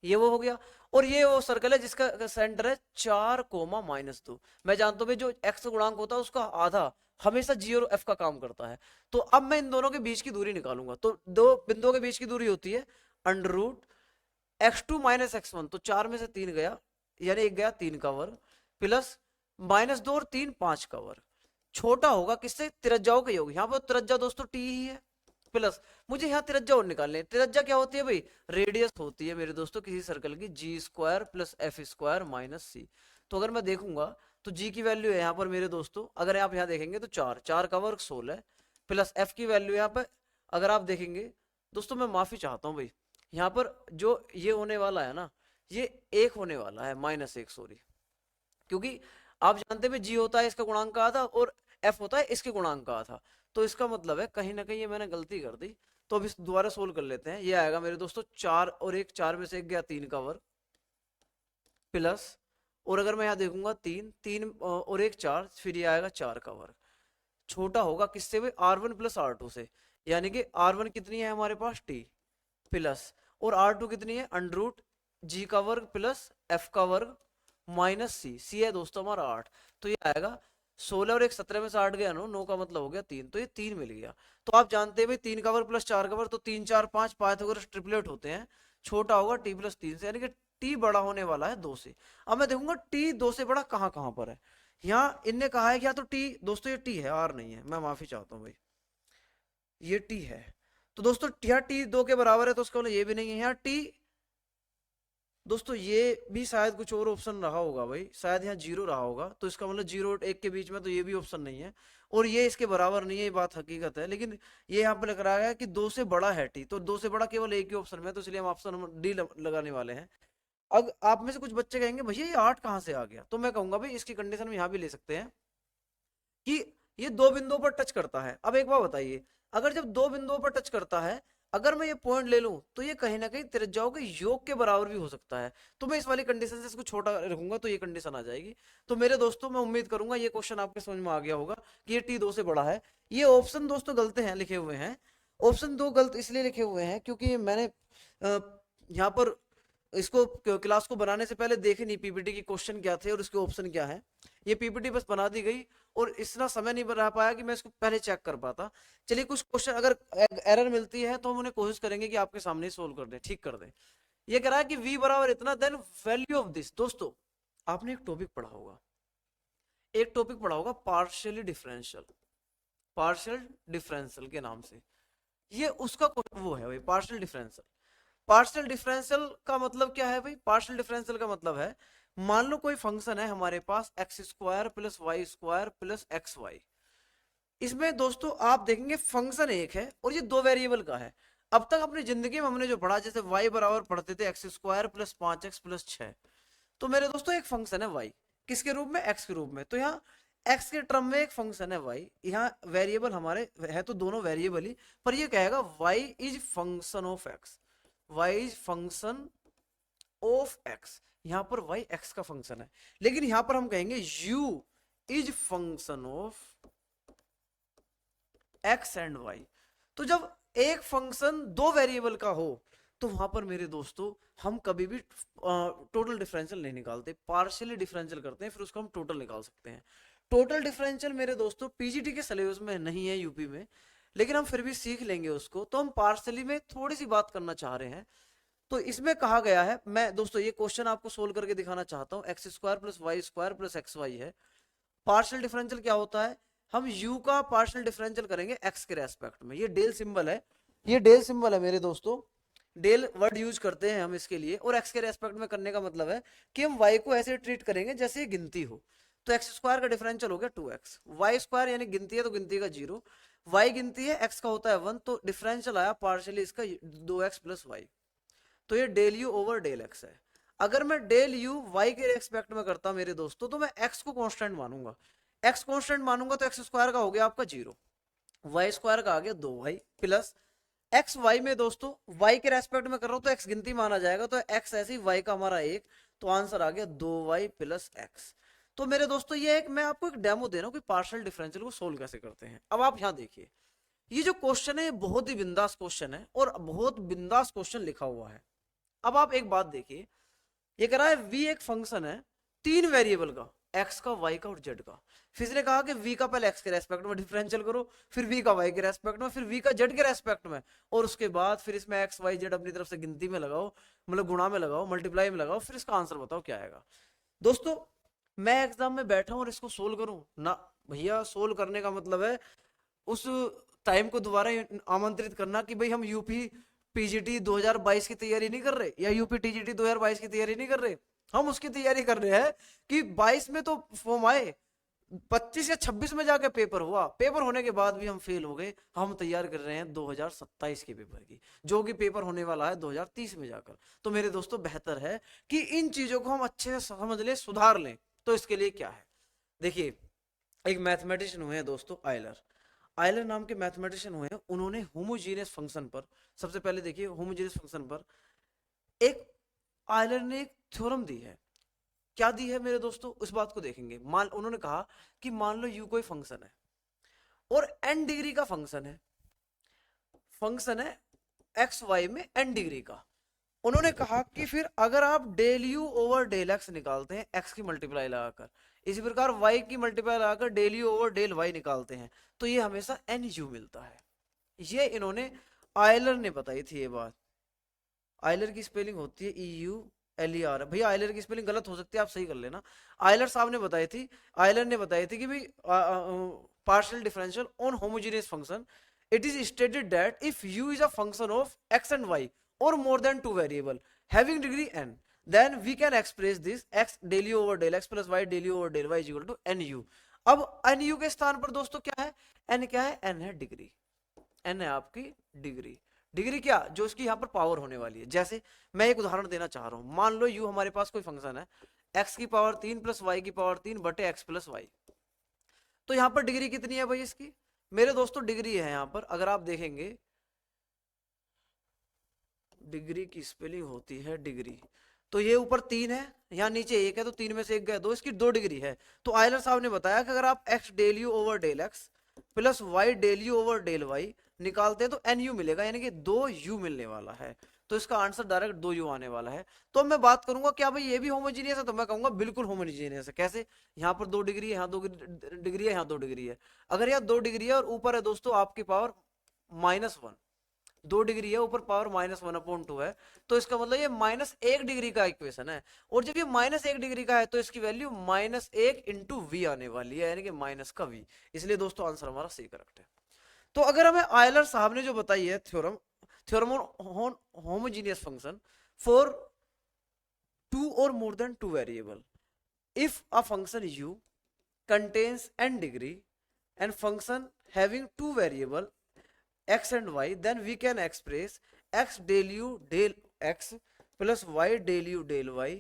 ये वो हो गया, और ये वो सर्कल है जिसका सेंटर है 4,-2। मैं जानता हूँ जो एक्स गुणांक होता है उसका आधा हमेशा जी और एफ का काम करता है। तो अब मैं इन दोनों के बीच की दूरी निकालूंगा, तो दो बिंदुओं के बीच की दूरी होती है under root x2 minus x1, तो 4 में से 3 गया, यानी एक गया 3 का वर्ग, प्लस -2 और 3 5 का वर्ग, छोटा होगा किससे? त्रिज्याओं का योग। यहाँ पर त्रिज्या दोस्तों टी ही है, प्लस मुझे यहाँ त्रिज्या और निकालनी है। त्रिज्या क्या होती है भाई? रेडियस होती है मेरे दोस्तों किसी सर्कल की, g² plus f² minus c। तो अगर मैं देखूंगा तो g की वैल्यू है यहाँ पर मेरे दोस्तों, अगर आप यहाँ देखेंगे तो 4 का वर्ग 16, प्लस f की वैल्यू यहाँ पर अगर आप देखेंगे दोस्तों, मैं माफी चाहता हूँ भाई, यहाँ पर जो ये होने वाला है ना, ये 1 होने वाला है, -1 सॉरी, क्योंकि आप जानते हैं जी होता है इसका गुणांक का आधा और f होता है इसके गुणांक का आधा, तो इसका मतलब है कहीं ना कहीं ये मैंने गलती कर दी। तो अब इस दोबारा सोल्व कर लेते हैं। ये आएगा मेरे दोस्तों 4 और 1, 4 में से 1 गया 3 का वर्ग, प्लस, और अगर मैं यहाँ देखूंगा 3 और 1 4, फिर ये आएगा 4 का वर्ग, छोटा होगा किससे भी? R1 प्लस R2 से, यानी कि R1 कितनी है हमारे पास t, प्लस, और R2 कितनी है? अंडर रूट जी का वर्ग प्लस f का वर्ग माइनस c है दोस्तों हमारा 8, तो ये आएगा 16 और 1 17 में से 8 गया, 9 का मतलब हो गया 3, तो ये 3 मिल गया। तो आप जानते हैं भाई 3 का वर्ग प्लस 4 का वर्ग, तो 3 4 5 पाइथागोरस ट्रिपलेट होते हैं, छोटा होगा टी प्लस 3 से, यानी कि टी बड़ा होने वाला है 2 से। अब मैं देखूंगा टी 2 से बड़ा कहाँ कहाँ पर है। यहाँ इनने कहा है कि या तो टी, दोस्तों ये टी है, आर नहीं है, मैं माफी चाहता हूँ भाई, ये टी है। तो दोस्तों यहाँ टी 2 के बराबर है, तो उसका मतलब ये भी नहीं है। यहाँ टी, दोस्तों ये भी शायद कुछ और ऑप्शन रहा होगा भाई, शायद यहाँ 0 रहा होगा, तो इसका मतलब 0 और 1 के बीच में, तो ये भी ऑप्शन नहीं है। और ये इसके बराबर नहीं है, ये बात हकीकत है। लेकिन ये यहाँ पे लग रहा है कि 2 से बड़ा है टी, तो 2 से बड़ा केवल एक ही ऑप्शन में है, तो इसलिए हम ऑप्शन डी लगाने वाले हैं। अब आप में से कुछ बच्चे कहेंगे भैया ये 8 कहाँ से आ गया, तो मैं कहूंगा भाई इसकी कंडीशन में यहाँ भी ले सकते हैं कि ये 2 बिंदुओं पर टच करता है। अब एक बात बताइए, अगर जब 2 बिंदुओं पर टच करता है, अगर मैं ये पॉइंट ले लूं, तो ये कहीं ना कहीं त्रिज्याओं के योग के बराबर भी हो सकता है। तो मैं इस वाली कंडीशन से इसको छोटा रखूंगा, तो ये कंडीशन आ जाएगी। तो मेरे दोस्तों मैं उम्मीद करूंगा ये क्वेश्चन आपके समझ में आ गया होगा कि ये टी 2 से बड़ा है। ये ऑप्शन दोस्तों गलत हैं लिखे हुए हैं, ऑप्शन 2 गलत इसलिए लिखे हुए हैं क्योंकि मैंने यहाँ पर इसको क्लास को बनाने से पहले देखे नहीं पीपीटी की क्वेश्चन क्या थे और इसके ऑप्शन क्या है। ये पीपीटी बस बना दी गई और इतना समय नहीं बना पाया कि मैं इसको पहले चेक कर पाता। चलिए कुछ क्वेश्चन अगर एरर मिलती है तो हम उन्हें कोशिश करेंगे कि आपके सामने सोल्व कर दें, ठीक कर दें। ये कह रहा है कि v बराबर इतना, देन वैल्यू ऑफ दिस। दोस्तों आपने एक टॉपिक पढ़ा होगा, एक टॉपिक पढ़ा होगा पार्शियली डिफरेंशियल, पार्शियल डिफरेंशियल के नाम से। ये उसका वो है भाई पार्शियल डिफरेंशियल। पार्शियल डिफरेंशियल का मतलब क्या है भाई? पार्शियल डिफरेंशियल का मतलब है, मान लो कोई फंक्शन है हमारे पास x square plus Y square plus x y. इसमें दोस्तों आप देखेंगे फंक्शन एक है और ये 2 वेरिएबल का है। अब तक अपनी जिंदगी में हमने जो पढ़ा, जैसे y बराबर पढ़ते थे x square plus 5x plus 6। तो मेरे दोस्तों एक फंक्शन है y, किसके रूप में? x के रूप में। तो यहाँ x के टर्म में एक फंक्शन है y, यहाँ वेरिएबल हमारे है तो दोनों वेरिएबल ही, पर ये कहेगा y is function of x, y is function of x। यहाँ पर y x का फंक्शन है, लेकिन यहाँ पर हम कहेंगे u is function of x and y। तो जब एक फंक्शन 2 वेरिएबल का हो तो वहां पर मेरे दोस्तों हम कभी भी टोटल डिफरेंशियल नहीं निकालते, पार्शियली डिफरेंशियल करते हैं, फिर उसको हम टोटल निकाल सकते हैं। टोटल डिफरेंशियल मेरे दोस्तों पीजीटी के सिलेबस में नहीं है यूपी में, लेकिन हम फिर भी सीख लेंगे उसको। तो हम पार्शियली में थोड़ी सी बात करना चाह रहे हैं। तो इसमें कहा गया है, मैं दोस्तों ये क्वेश्चन आपको सोल्व करके दिखाना चाहता हूँ, X square plus Y square plus x Y है। पार्शियल डिफरेंशियल क्या होता है? हम u का पार्शियल डिफरेंशियल करेंगे x के रेस्पेक्ट में। ये डेल सिंबल है, ये डेल सिंबल है मेरे दोस्तों, डेल वर्ड यूज करते हैं हम इसके लिए। और x के रेस्पेक्ट में करने का मतलब है कि हम y को ऐसे ट्रीट करेंगे जैसे ये गिनती हो। तो एक्स स्क्वायर का डिफरेंशियल हो गया 2x, वाई स्क्वायर यानी गिनती है तो गिनती का 0, y गिनती है, x का होता है 1, तो डिफरेंशियल आया पार्शियली इसका 2x प्लस वाई। तो ये del U over del X है। अगर मैं डेल यू वाई के रेस्पेक्ट में करता मेरे दोस्तों, तो मैं x को कांस्टेंट मानूंगा, x कांस्टेंट मानूंगा तो एक्स स्क्वायर का हो गया आपका 0, वाई स्क्वायर का आ गया 2y प्लस एक्स वाई में दोस्तों y के रेस्पेक्ट में कर रहा हूं तो x गिनती माना जाएगा, तो x ऐसे ही y का हमारा 1, तो आंसर आ गया 2y प्लस एक्स। तो मेरे दोस्तों ये एक मैं आपको एक डेमो दे रहा हूं कि पार्शियल डिफरेंशियल को सोल्व कैसे करते हैं। अब आप यहां देखिए, ये जो क्वेश्चन है ये बहुत ही बिंदास क्वेश्चन है और बहुत बिंदास क्वेश्चन लिखा हुआ है। अब आप एक बात देखिए, ये कह रहा है v एक फंक्शन है 3 वेरिएबल का, x का, y का और z का। फिर इसने कहा कि v का पहले x के रेस्पेक्ट में डिफरेंशियल करो, फिर v का y के रेस्पेक्ट में, फिर v का z के रेस्पेक्ट में, और उसके बाद फिर इसमें x y z अपनी तरफ से गिनती में लगाओ, मतलब गुणा में लगाओ, मल्टीप्लाई में लगाओ, फिर इसका आंसर बताओ क्या आएगा। दोस्तों मैं एग्जाम में बैठा हूं और इसको सोल्व करूं ना भैया, सोल्व करने का मतलब है उस टाइम को दोबारा आमंत्रित करना कि भाई हम यूपी पीजीटी 2022 की तैयारी नहीं कर रहे या यूपी टीजीटी 2022 की तैयारी नहीं कर रहे, हम उसकी तैयारी कर रहे हैं कि 22 में तो फॉर्म आए, 25 या 26 में जाके पेपर हुआ, पेपर होने के बाद भी हम फेल हो गए, हम तैयार कर रहे हैं 2027 के पेपर की, जो कि पेपर होने वाला है 2030 में जाकर। तो मेरे दोस्तों बेहतर है कि इन चीजों को हम अच्छे से समझ लें, सुधार लें। तो इसके लिए क्या है, देखिए एक मैथमेटिशियन हुए हैं दोस्तों आयलर, आयलर नाम के मैथमेटिशियन हुए हैं, उन्होंने होमोजीनियस फंक्शन पर, सबसे पहले देखिए होमोजीनियस फंक्शन पर एक आयलर ने एक थ्योरम दी है। क्या दी है मेरे दोस्तों, उस बात को देखेंगे। मान उन्होंने कहा कि मान लो u कोई फंक्शन है और n डिग्री का फंक्शन है, फंक्शन है एक्स वाई में n डिग्री का। उन्होंने कहा कि फिर अगर आप del U over del X निकालते हैं x की मल्टीप्लाई लगाकर, इसी प्रकार y की मल्टीप्लाई लगाकर del U over del y निकालते हैं, तो ये हमेशा एन यू मिलता है। ये इन्होंने आयलर ने बताई थी ये बात, आयलर की स्पेलिंग होती है EULER। भैया आयलर की स्पेलिंग गलत हो सकती है, आप सही कर लेना। आयलर साहब ने बताई थी, आयलर ने बताई थी कि भाई partial differential on homogeneous function, it is stated that if u is a function of x and y और more than two variable having degree n, then we can express this x del u over del x plus y del u over del y is equal to nu। अब nu के स्थान पर दोस्तों क्या है, n क्या है, n है डिग्री, n है आपकी डिग्री। डिग्री क्या, जो इसकी यहाँ पर पावर होने वाली है। जैसे मैं एक उदाहरण देना चाह रहा हूं, मान लो u हमारे पास कोई फंक्शन है x की पावर 3 प्लस y की पावर 3 बटे x प्लस वाई। तो यहाँ पर डिग्री कितनी है भाई इसकी, मेरे दोस्तों डिग्री है यहाँ पर, अगर आप देखेंगे डिग्री की स्पेलिंग होती है डिग्री, तो ये ऊपर 3 है, यहाँ नीचे 1 है, तो 3 में से 1 गया 2, इसकी 2 डिग्री है। तो आयलर साहब ने बताया कि अगर आप x del U over del X plus y del U over del Y निकालते हैं तो nu मिलेगा, यानी कि 2u मिलने वाला है। तो इसका आंसर डायरेक्ट 2u आने वाला है। तो मैं बात करूंगा क्या भाई ये भी होमोजीनियस है, तो मैं कहूंगा बिल्कुल होमोजीनियस है। कैसे, यहाँ पर 2 डिग्री है, यहाँ 2 डिग्री है, यहाँ 2 डिग्री है। अगर यहाँ 2 डिग्री है और ऊपर है दोस्तों आपकी पावर -1, 2 डिग्री है, ऊपर पावर -1/2 है, तो इसका मतलब ये -1 डिग्री का इक्वेशन है। और जब ये -1 डिग्री का है तो इसकी वैल्यू -1 इंटू वी आने वाली है, यानी कि माइनस का वी। इसलिए दोस्तों आंसर हमारा सी करेक्ट है। तो अगर हमें आयलर साहब ने जो बताई है theorem, theorem on homogeneous function for 2 और more than 2 variable, if a function u contains n degree and function having 2 variable x and y, then we can express x del u del x plus y del u del y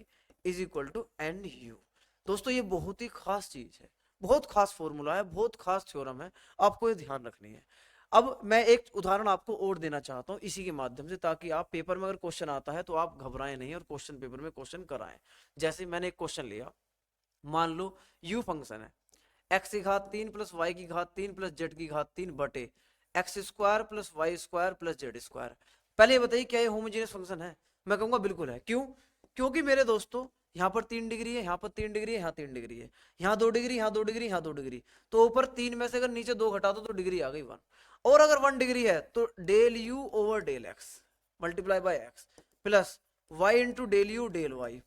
is equal to nu। दोस्तों ये बहुत ही खास चीज है, बहुत खास formula है, बहुत खास थ्योरम है, आपको ये ध्यान रखनी है। अब मैं एक उदाहरण आपको और देना चाहता हूं इसी के माध्यम से, ताकि आप पेपर में अगर क्वेश्चन आता है तो आप घबराएं नहीं और क्वेश्चन पेपर में क्वेश्चन कराएं। जैसे मैंने एक क्वेश्चन लिया, मान लो u फंक्शन है x की घात 3 प्लस y की घात 3 प्लस z की घात 3 बटे X square plus Y square plus Z square. पहले ये बताइए क्या ये होमोजेनियस फंक्शन है, मैं कहूंगा बिल्कुल है। क्यों, क्योंकि मेरे दोस्तों यहाँ पर 3 डिग्री है, यहाँ पर 3 डिग्री है, यहाँ 3 डिग्री है, यहाँ 2 डिग्री, यहाँ 2 डिग्री, यहाँ 2 डिग्री, तो ऊपर 3 में से अगर नीचे 2 घटा दो तो डिग्री आ गई 1। और अगर 1 डिग्री है तो del U over del X multiply by X plus Y into del U del Y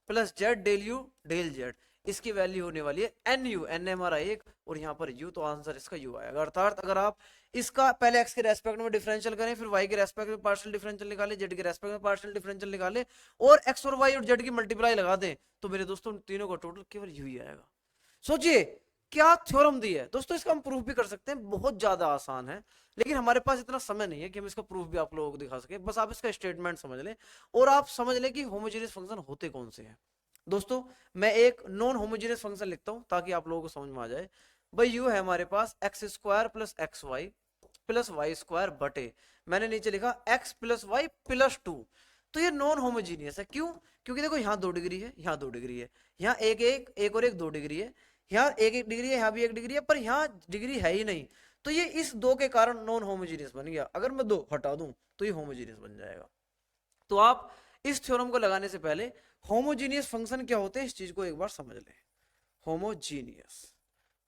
plus Z del U del Z, इसकी वैल्यू होने वाली है एन यू, एन हमारा 1 और यहाँ पर u, तो आंसर इसका u आएगा। अर्थात अगर आप इसका पहले x के रेस्पेक्ट में डिफरेंशियल करें, फिर y के रेस्पेक्ट में पार्शियल डिफरेंशियल निकाले, z के रेस्पेक्ट में पार्शियल डिफरेंशियल निकाले और x और y और z की मल्टीप्लाई लगा दें, तो मेरे दोस्तों तीनों का टोटल केवल u ही आएगा। सोचिए क्या थ्योरम दी है दोस्तों, इसका हम प्रूफ भी कर सकते हैं, बहुत ज्यादा आसान है, लेकिन हमारे पास इतना समय नहीं है कि हम इसका प्रूफ भी आप लोगों को दिखा सके। बस आप इसका स्टेटमेंट समझ लें और आप समझ लें कि होमोजेनियस फंक्शन होते कौन से हैं। दोस्तों मैं एक नॉन होमोजेनियस फंक्शन लिखता हूं ताकि आप लोगों को समझ में आ जाए। भाई यू है हमारे पास x square plus x y plus Y square बटे, मैंने नीचे लिखा एक्स प्लस वाई प्लस 2। तो ये नॉन होमोजीनियस है, क्यों, क्योंकि देखो यहाँ 2 डिग्री है, यहाँ 2 डिग्री है, यहाँ एक और एक 2 डिग्री है, यहाँ एक डिग्री है, यहाँ भी 1 डिग्री है, पर यहाँ डिग्री है ही नहीं। तो ये इस 2 के कारण नॉन होमोजीनियस बन गया। अगर मैं 2 हटा दूं तो ये होमोजीनियस बन जाएगा। तो आप इस थ्योरम को लगाने से पहले होमोजीनियस फंक्शन क्या होते हैं इस चीज को एक बार समझ लें।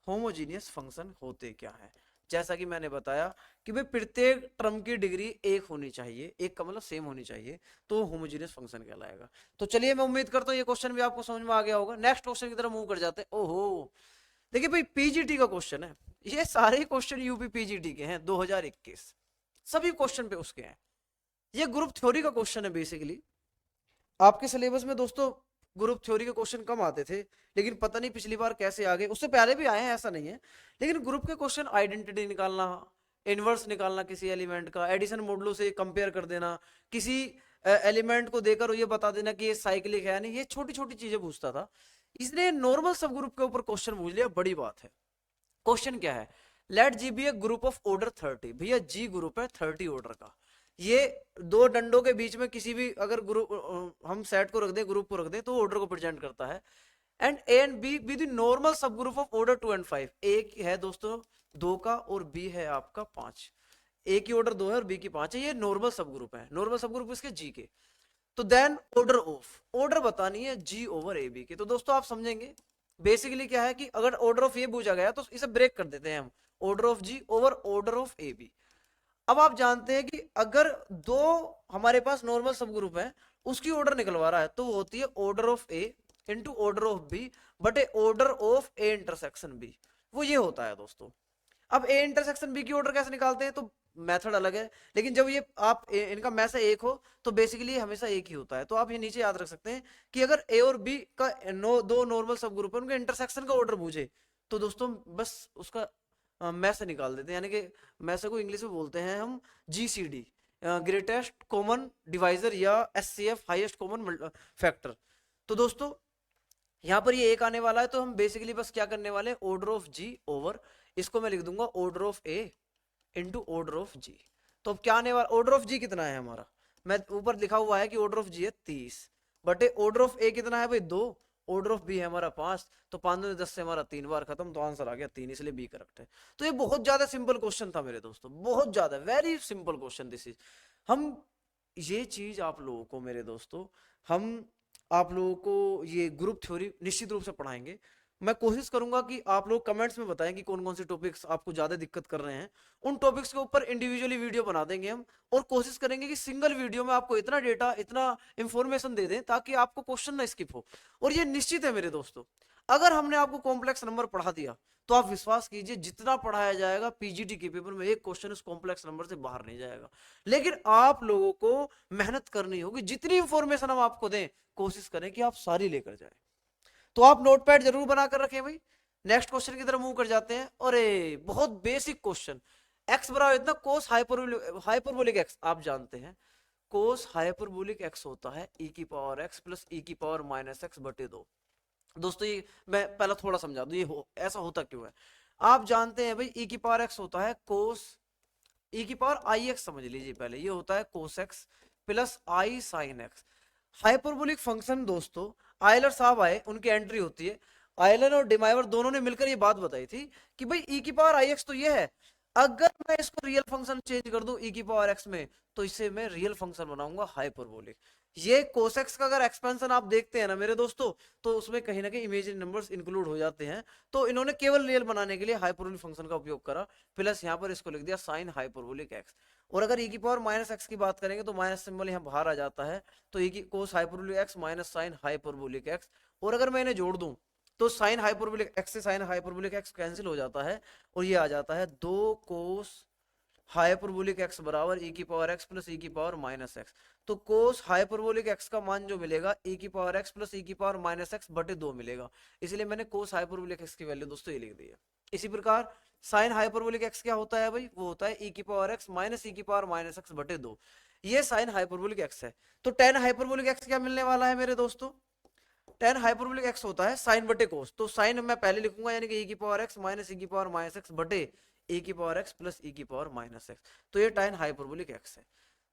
होमोजीनियस फंक्शन होते क्या है, जैसा कि मैंने बताया कि भाई प्रत्येक टर्म की डिग्री 1 होनी चाहिए, एक का मतलब सेम होनी चाहिए, तो होमोजीनियस फंक्शन कहलाएगा। तो चलिए मैं उम्मीद करता हूँ ये क्वेश्चन भी आपको समझ में आ गया होगा। नेक्स्ट क्वेश्चन की तरफ मूव कर जाते हैं। ओहो देखिए भाई पीजीटी का क्वेश्चन है, ये सारे क्वेश्चन यूपी पीजीटी के हैं 2021, सभी क्वेश्चन पे उसके हैं। ये ग्रुप थ्योरी का क्वेश्चन है बेसिकली। आपके सिलेबस में दोस्तों ग्रुप थ्योरी के क्वेश्चन कम आते थे, लेकिन पता नहीं पिछली बार कैसे आ गए, उससे पहले भी आए हैं ऐसा नहीं है, लेकिन ग्रुप के क्वेश्चन आइडेंटिटी निकालना, इनवर्स निकालना किसी एलिमेंट का, एडिशन मॉडुलो से कंपेयर कर देना, किसी एलिमेंट को देकर ये बता देना कि ये साइक्लिक है नहीं, ये छोटी छोटी चीजें पूछता था। इसलिए नॉर्मल सब ग्रुप के ऊपर क्वेश्चन पूछ लिया, बड़ी बात है। क्वेश्चन क्या है, let G be a group of order 30। भैया जी ग्रुप है 30 ऑर्डर का, ये 2 डंडों के बीच में किसी भी अगर ग्रुप हम सेट को रख दें, ग्रुप को रख दें, तो ऑर्डर को प्रेजेंट करता है। And A and B B the normal sub group of order 2 and 5। एक है दोस्तों 2 का और बी है आपका 5, ए की ऑर्डर 2 है और बी की 5 है, ये नॉर्मल सब ग्रुप है। नॉर्मल सब ग्रुप इसके जी के, तो देन ऑर्डर ऑफ, ऑर्डर बतानी है जी ओवर ए बी के। तो दोस्तों आप समझेंगे बेसिकली क्या है कि अगर ऑर्डर ऑफ ए पूछा गया तो इसे ब्रेक कर देते हैं हम, order of G over order of A B. अब आप जानते हैं कि अगर दो हमारे पास नॉर्मल सब ग्रुप है, उसकी ऑर्डर निकलवा रहा है, तो वो होती है order of A into order of B बटे order of A intersection B, वो ये होता है दोस्तों। अब ए इंटरसेक्शन बी की ऑर्डर कैसे निकालते हैं, तो मेथड अलग है, लेकिन जब ये आप इनका में से एक हो तो बेसिकली हमेशा एक ही होता है। तो आप ये नीचे याद रख सकते हैं कि अगर ए और बी का दो नॉर्मल सब ग्रुप है, उनके इंटरसेक्शन का ऑर्डर पूछे, तो दोस्तों बस उसका में से निकाल देते हैं, यानी कि में से को इंग्लिश में बोलते हैं हम जीसीडी, ग्रेटेस्ट कॉमन डिवाइजर, या एचसीएफ हाईएस्ट कॉमन फैक्टर। तो दोस्तों यहाँ पर ये एक आने वाला है, तो हम बेसिकली बस क्या करने वाले हैं, ऑर्डर ऑफ जी ओवर, इसको मैं लिख दूंगा order of A into order of G. तो अब क्या आने वाला, ऑर्डर ऑफ जी कितना है हमारा, मैं ऊपर लिखा हुआ है कि ऑर्डर ऑफ जी है 30 बटे ऑर्डर ऑफ ए कितना है भाई 2, ऑर्डर ऑफ बी है हमारा 5, तो 5 में 10 से हमारा 3 बार खत्म, तो आंसर आ गया 3, इसलिए बी करेक्ट है। तो ये बहुत ज्यादा सिंपल क्वेश्चन था मेरे दोस्तों, बहुत ज्यादा very simple question this is. हम ये चीज आप लोगों को मेरे दोस्तों, हम आप लोगों को ये ग्रुप थ्योरी निश्चित रूप से पढ़ाएंगे। मैं कोशिश करूंगा कि आप लोग कमेंट्स में बताएं कि कौन कौन से टॉपिक्स आपको ज्यादा दिक्कत कर रहे हैं, उन टॉपिक्स के ऊपर इंडिविजुअली वीडियो बना देंगे हम, और कोशिश करेंगे कि सिंगल वीडियो में आपको इतना डेटा, इतना इंफॉर्मेशन दे दें ताकि आपको क्वेश्चन ना स्किप हो। और ये निश्चित है मेरे दोस्तों, अगर हमने आपको कॉम्प्लेक्स नंबर पढ़ा दिया तो आप विश्वास कीजिए जितना पढ़ाया जाएगा पीजीटी के पेपर में एक क्वेश्चन उस कॉम्प्लेक्स नंबर से बाहर नहीं जाएगा। लेकिन आप लोगों को मेहनत करनी होगी, जितनी इंफॉर्मेशन हम आपको दें कोशिश करें कि आप सारी लेकर जाए। तो आप नोटपैड जरूर बनाकर रखें भाई। नेक्स्ट क्वेश्चन की तरफ मूव कर जाते हैं। और बहुत बेसिक क्वेश्चन, एक्स बराबर इतना कोस हाइपरबोलिक एक्स, आप जानते हैं कोस हाइपरबोलिक एक्स होता है e की पावर x प्लस e की पावर माइनस एक्स बटे 2। दोस्तों ये मैं पहला थोड़ा समझा दूं, ऐसा होता क्यों है। आप जानते हैं भाई e की पावर x होता है कोस, e की पावर आई एक्स समझ लीजिए पहले, ये होता है कोस एक्स प्लस आई साइन एक्स। हाइपरबोलिक फंक्शन दोस्तों, आयलर साहब आए, उनकी एंट्री होती है, आयलर और डिमाइवर दोनों ने मिलकर ये बात बताई थी कि भाई e की पावर आई एक्स तो ये है, अगर मैं इसको रियल फंक्शन चेंज कर दूं e की पावर x में, तो इसे मैं रियल फंक्शन बनाऊंगा हाइपरबोलिक। ये कोसेक्स का अगर एक्सपेंशन आप देखते हैं ना मेरे दोस्तों, तो उसमें कहीं ना कहीं इमेजिनरी नंबर्स इंक्लूड हो जाते हैं, तो इन्होंने केवल रियल बनाने के लिए हाइपरबोलिक फंक्शन का उपयोग करा, प्लस यहाँ पर इसको लिख दिया साइन हाइपरबोलिक एक्स। और अगर e की पावर माइनस एक्स की बात करेंगे तो माइनस सिंबल यहाँ बाहर आ जाता है, तो e की cos hyperbolic x minus sine hyperbolic x. और अगर मैं इन्हें जोड़ दूं तो साइन हाइपरबोलिक एक्स से साइन हाइपरबोलिक एक्स कैंसिल हो जाता है, और ये आ जाता है 2 कोस हाइपरबोलिक एक्स बराबर e की पावर x प्लस e की पावर माइनस एक्स। तो कोस हाइपरबोलिक x का मान जो मिलेगा e की पावर x प्लस e की पावर माइनस एक्स बटे 2 मिलेगा, इसलिए मैंने कोस हाइपरबोलिक x की वैल्यू दोस्तों ये लिख दी है। इसी प्रकार साइन हाइपरबोलिक x क्या होता है भाई, वो होता है e की पावर x माइनस e की पावर माइनस एक्स बटे 2, ये साइन हाइपरबोलिक x है। तो टेन हाइपरबोलिक x क्या मिलने वाला है मेरे दोस्तों, टेन हाइपरबोलिक एक्स होता है साइन बटे कोस, तो साइन मैं पहले लिखूंगा यानी कि e की पावर x माइनस e की पावर माइनस एक्स बटे e की पावर x प्लस e की पावर माइनस एक्स, तो ये टेन हाइपरबोलिक x है।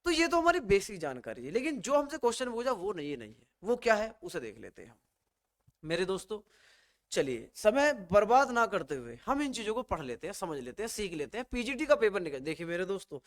तो ये तो हमारी बेसिक जानकारी है, लेकिन जो हमसे क्वेश्चन पूछा वो नहीं है, वो क्या है उसे देख लेते हैं हम मेरे दोस्तों। चलिए समय बर्बाद ना करते हुए हम इन चीजों को पढ़ लेते हैं, समझ लेते हैं, सीख लेते हैं। पीजीटी का पेपर निकल, देखिए मेरे दोस्तों,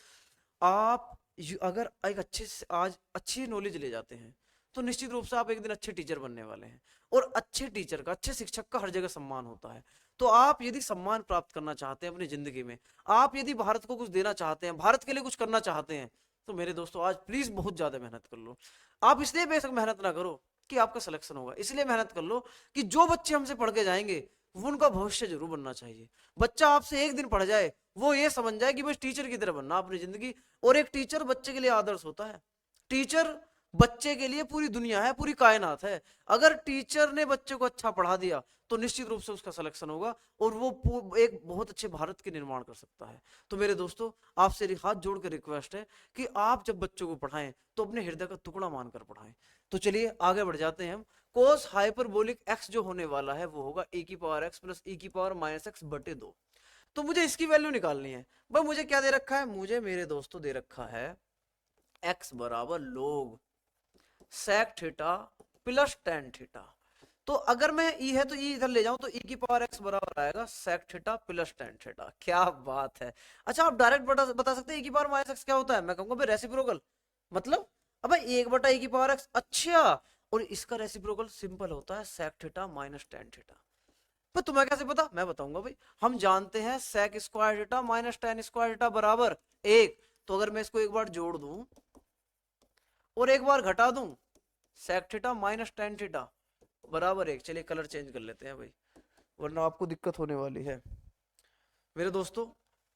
आप अगर एक अच्छे से आज अच्छी नॉलेज ले जाते हैं तो निश्चित रूप से आप एक दिन अच्छे टीचर बनने वाले हैं, और अच्छे टीचर का, अच्छे शिक्षक का हर जगह सम्मान होता है। तो आप यदि सम्मान प्राप्त करना चाहते हैं अपनी जिंदगी में, आप यदि भारत को कुछ देना चाहते हैं, भारत के लिए कुछ करना चाहते हैं, तो मेरे दोस्तों आज प्लीज बहुत ज्यादा मेहनत कर लो। आप इसलिए बेशक मेहनत ना करो कि आपका सिलेक्शन होगा, इसलिए मेहनत कर लो कि जो बच्चे हमसे पढ़ के जाएंगे वो उनका भविष्य जरूर बनना चाहिए। बच्चा आपसे एक दिन पढ़ जाए, वो ये समझ जाए कि बस टीचर की तरह बनना अपनी जिंदगी, और एक टीचर बच्चे के लिए आदर्श होता है। टीचर बच्चे के लिए पूरी दुनिया है, पूरी कायनात है। अगर टीचर ने बच्चे को अच्छा पढ़ा दिया तो निश्चित रूप से उसका सिलेक्शन होगा, और वो एक बहुत अच्छे भारत के निर्माण कर सकता है। तो मेरे दोस्तों आपसे हाथ जोड़ कर रिक्वेस्ट है कि आप जब बच्चों को पढ़ाएं तो अपने हृदय का टुकड़ा मानकर पढ़ाएं। तो चलिए आगे बढ़ जाते हैं हम। कोस हाइपरबोलिक एक्स जो होने वाला है वो होगा e की पावर x प्लस e की पावर माइनस एक्स बटे 2। तो मुझे इसकी वैल्यू निकालनी है भाई। मुझे क्या दे रखा है, मुझे मेरे दोस्तों दे रखा है x बराबर log sec theta plus tan theta. तो अगर मैं e है तो e इधर ले जाऊं तो e की पावर x बराबर आएगा sec theta plus tan theta. क्या बात है। अच्छा आप डायरेक्ट बता सकते हैं e की पावर माइनस एक्स क्या होता है, मैं कहूंगा भाई रेसिप्रोकल, मतलब अब एक बटा e की पावर x। अच्छा, और इसका रेसिप्रोकल सिंपल होता है sec theta minus tan theta. पर तुम्हें कैसे पता, मैं बताऊंगा भाई। हम जानते हैं sec square theta minus tan square theta बराबर 1, तो अगर मैं इसको एक बार जोड़ दूं और एक बार घटा दूं, sec theta minus tan theta बराबर 1। चलिए कलर चेंज कर लेते हैं भाई, वरना आपको दिक्कत होने वाली है। मेरे दोस्तों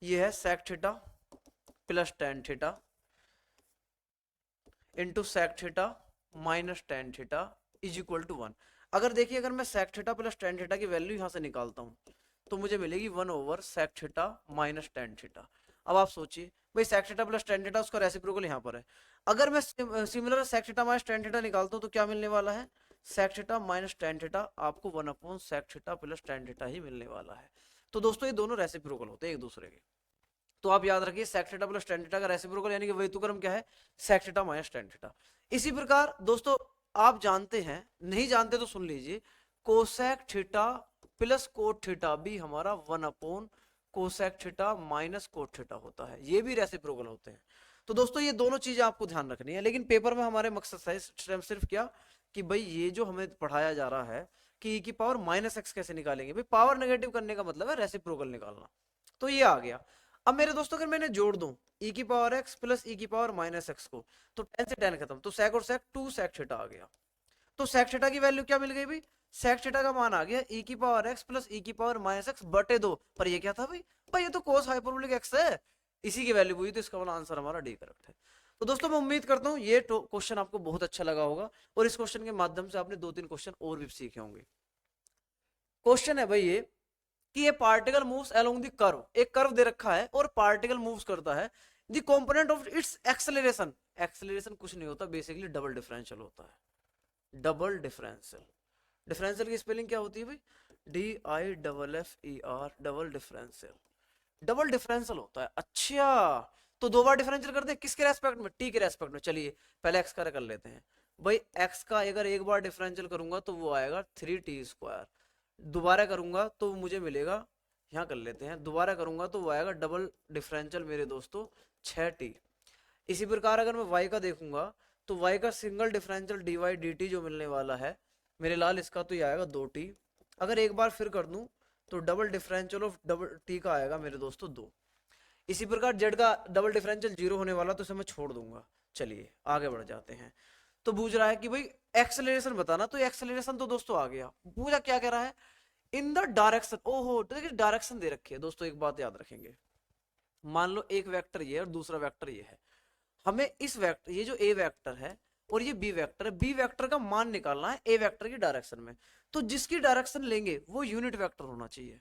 ये है sec theta plus tan theta into sec theta minus tan theta is equal to 1। अगर देखिए, अगर मैं sec theta plus tan theta की वैल्यू यहां से निकालता हूं तो मुझे मिलेगी 1 over sec theta minus tan theta. अब आप सोचिए भाई, sec theta plus tan theta उसका रेसिप्रोकल यहाँ पर है। अगर मैं similar sec theta minus tan theta निकालता हूँ तो क्या मिलने वाला है, sec theta minus tan theta आपको 1 upon sec theta plus tan theta ही मिलने वाला है। तो दोस्तों ये दोनों रेसिप्रोकल होते हैं एक दूसरे के। तो आप याद रखिए sec theta plus tan theta का रेसिप्रोकल यानी कि व्युत्क्रम क्या है, sec theta minus tan theta. इसी प्रकार दोस्तों आप जानते हैं, नहीं जानते तो सुन लीजिए, cosec theta plus cot theta भी हमारा 1 upon cosec theta minus cot theta होता है, ये भी रेसिप्रोकल होते हैं। तो दोस्तों ये दोनों चीजें आपको ध्यान रखनी है। लेकिन पेपर में हमारे मकसद है सिर्फ क्या कि भाई ये जो हमें पढ़ाया जा रहा है कि e की पावर माइनस एक्स कैसे निकालेंगे, भाई पावर नेगेटिव करने का मतलब है रेसिप्रोकल निकालना। तो ये आ गया। अब मेरे दोस्तों अगर मैंने जोड़ दूं e की पावर x प्लस e की पावर माइनस एक्स को, तो tan से tan खत्म, तो sec और sec 2 sec थीटा आ गया। तो sec थीटा की वैल्यू क्या मिल गई भाई, sec थीटा का मान आ गया e की पावर x प्लस e की पावर माइनस एक्स बटे 2। पर ये क्या था भाई, भाई ये तो cos हाइपरबोलिक x है, इसी की वैल्यू हुई, तो इसका वाला आंसर हमारा डी करेक्ट है। तो दोस्तों मैं उम्मीद करता हूँ ये क्वेश्चन आपको बहुत अच्छा लगा होगा और इस क्वेश्चन के माध्यम से आपने 2-3 क्वेश्चन और भी सीखे होंगे। क्वेश्चन है भाई ये कि ये particle moves along the curve, एक कर्व दे रखा है और पार्टिकल मूव्स करता है, the component of its acceleration, acceleration कुछ नहीं होता बेसिकली डबल डिफरेंशियल होता है, डबल डिफरेंशियल। डिफरेंशियल की स्पेलिंग क्या होती है भाई, DIFFER, double differential, double differential होता है। अच्छा तो दो बार डिफरेंशियल कर दे, किसके रेस्पेक्ट में, टी के रेस्पेक्ट में। चलिए पहले एक्स का कर लेते हैं भाई, एक्स का अगर एक बार डिफरेंशियल करूंगा तो वो आएगा 3t², दोबारा करूंगा तो मुझे मिलेगा, यहाँ कर लेते हैं, दोबारा करूंगा तो वो आएगा डबल डिफरेंशियल मेरे दोस्तों 6t। इसी प्रकार अगर मैं y का देखूंगा तो y का सिंगल डिफरेंशियल dy/dt जो मिलने वाला है मेरे लाल, इसका तो ये आएगा 2t। अगर एक बार फिर कर दूं तो double differential of double T का आएगा मेरे दोस्तों 2। इसी प्रकार z का डबल डिफरेंशियल 0 होने वाला तो इसे मैं छोड़ दूंगा। चलिए आगे बढ़ जाते हैं। तो पूछ रहा है कि भाई एक्सेलरेशन बताना, तो एक्सेलरेशन तो दोस्तों आ गया। पूछा क्या कह रहा है, इन द डायरेक्शन, ओहो देखिए डायरेक्शन दे रखी है दोस्तों। एक बात याद रखेंगे, मान लो एक वेक्टर ये है और दूसरा वेक्टर ये है, हमें इस वेक्टर, ये जो ए वेक्टर है और ये बी वेक्टर है, बी वेक्टर का मान निकालना है ए वेक्टर की डायरेक्शन में। तो जिसकी डायरेक्शन लेंगे वो यूनिट वेक्टर होना चाहिए,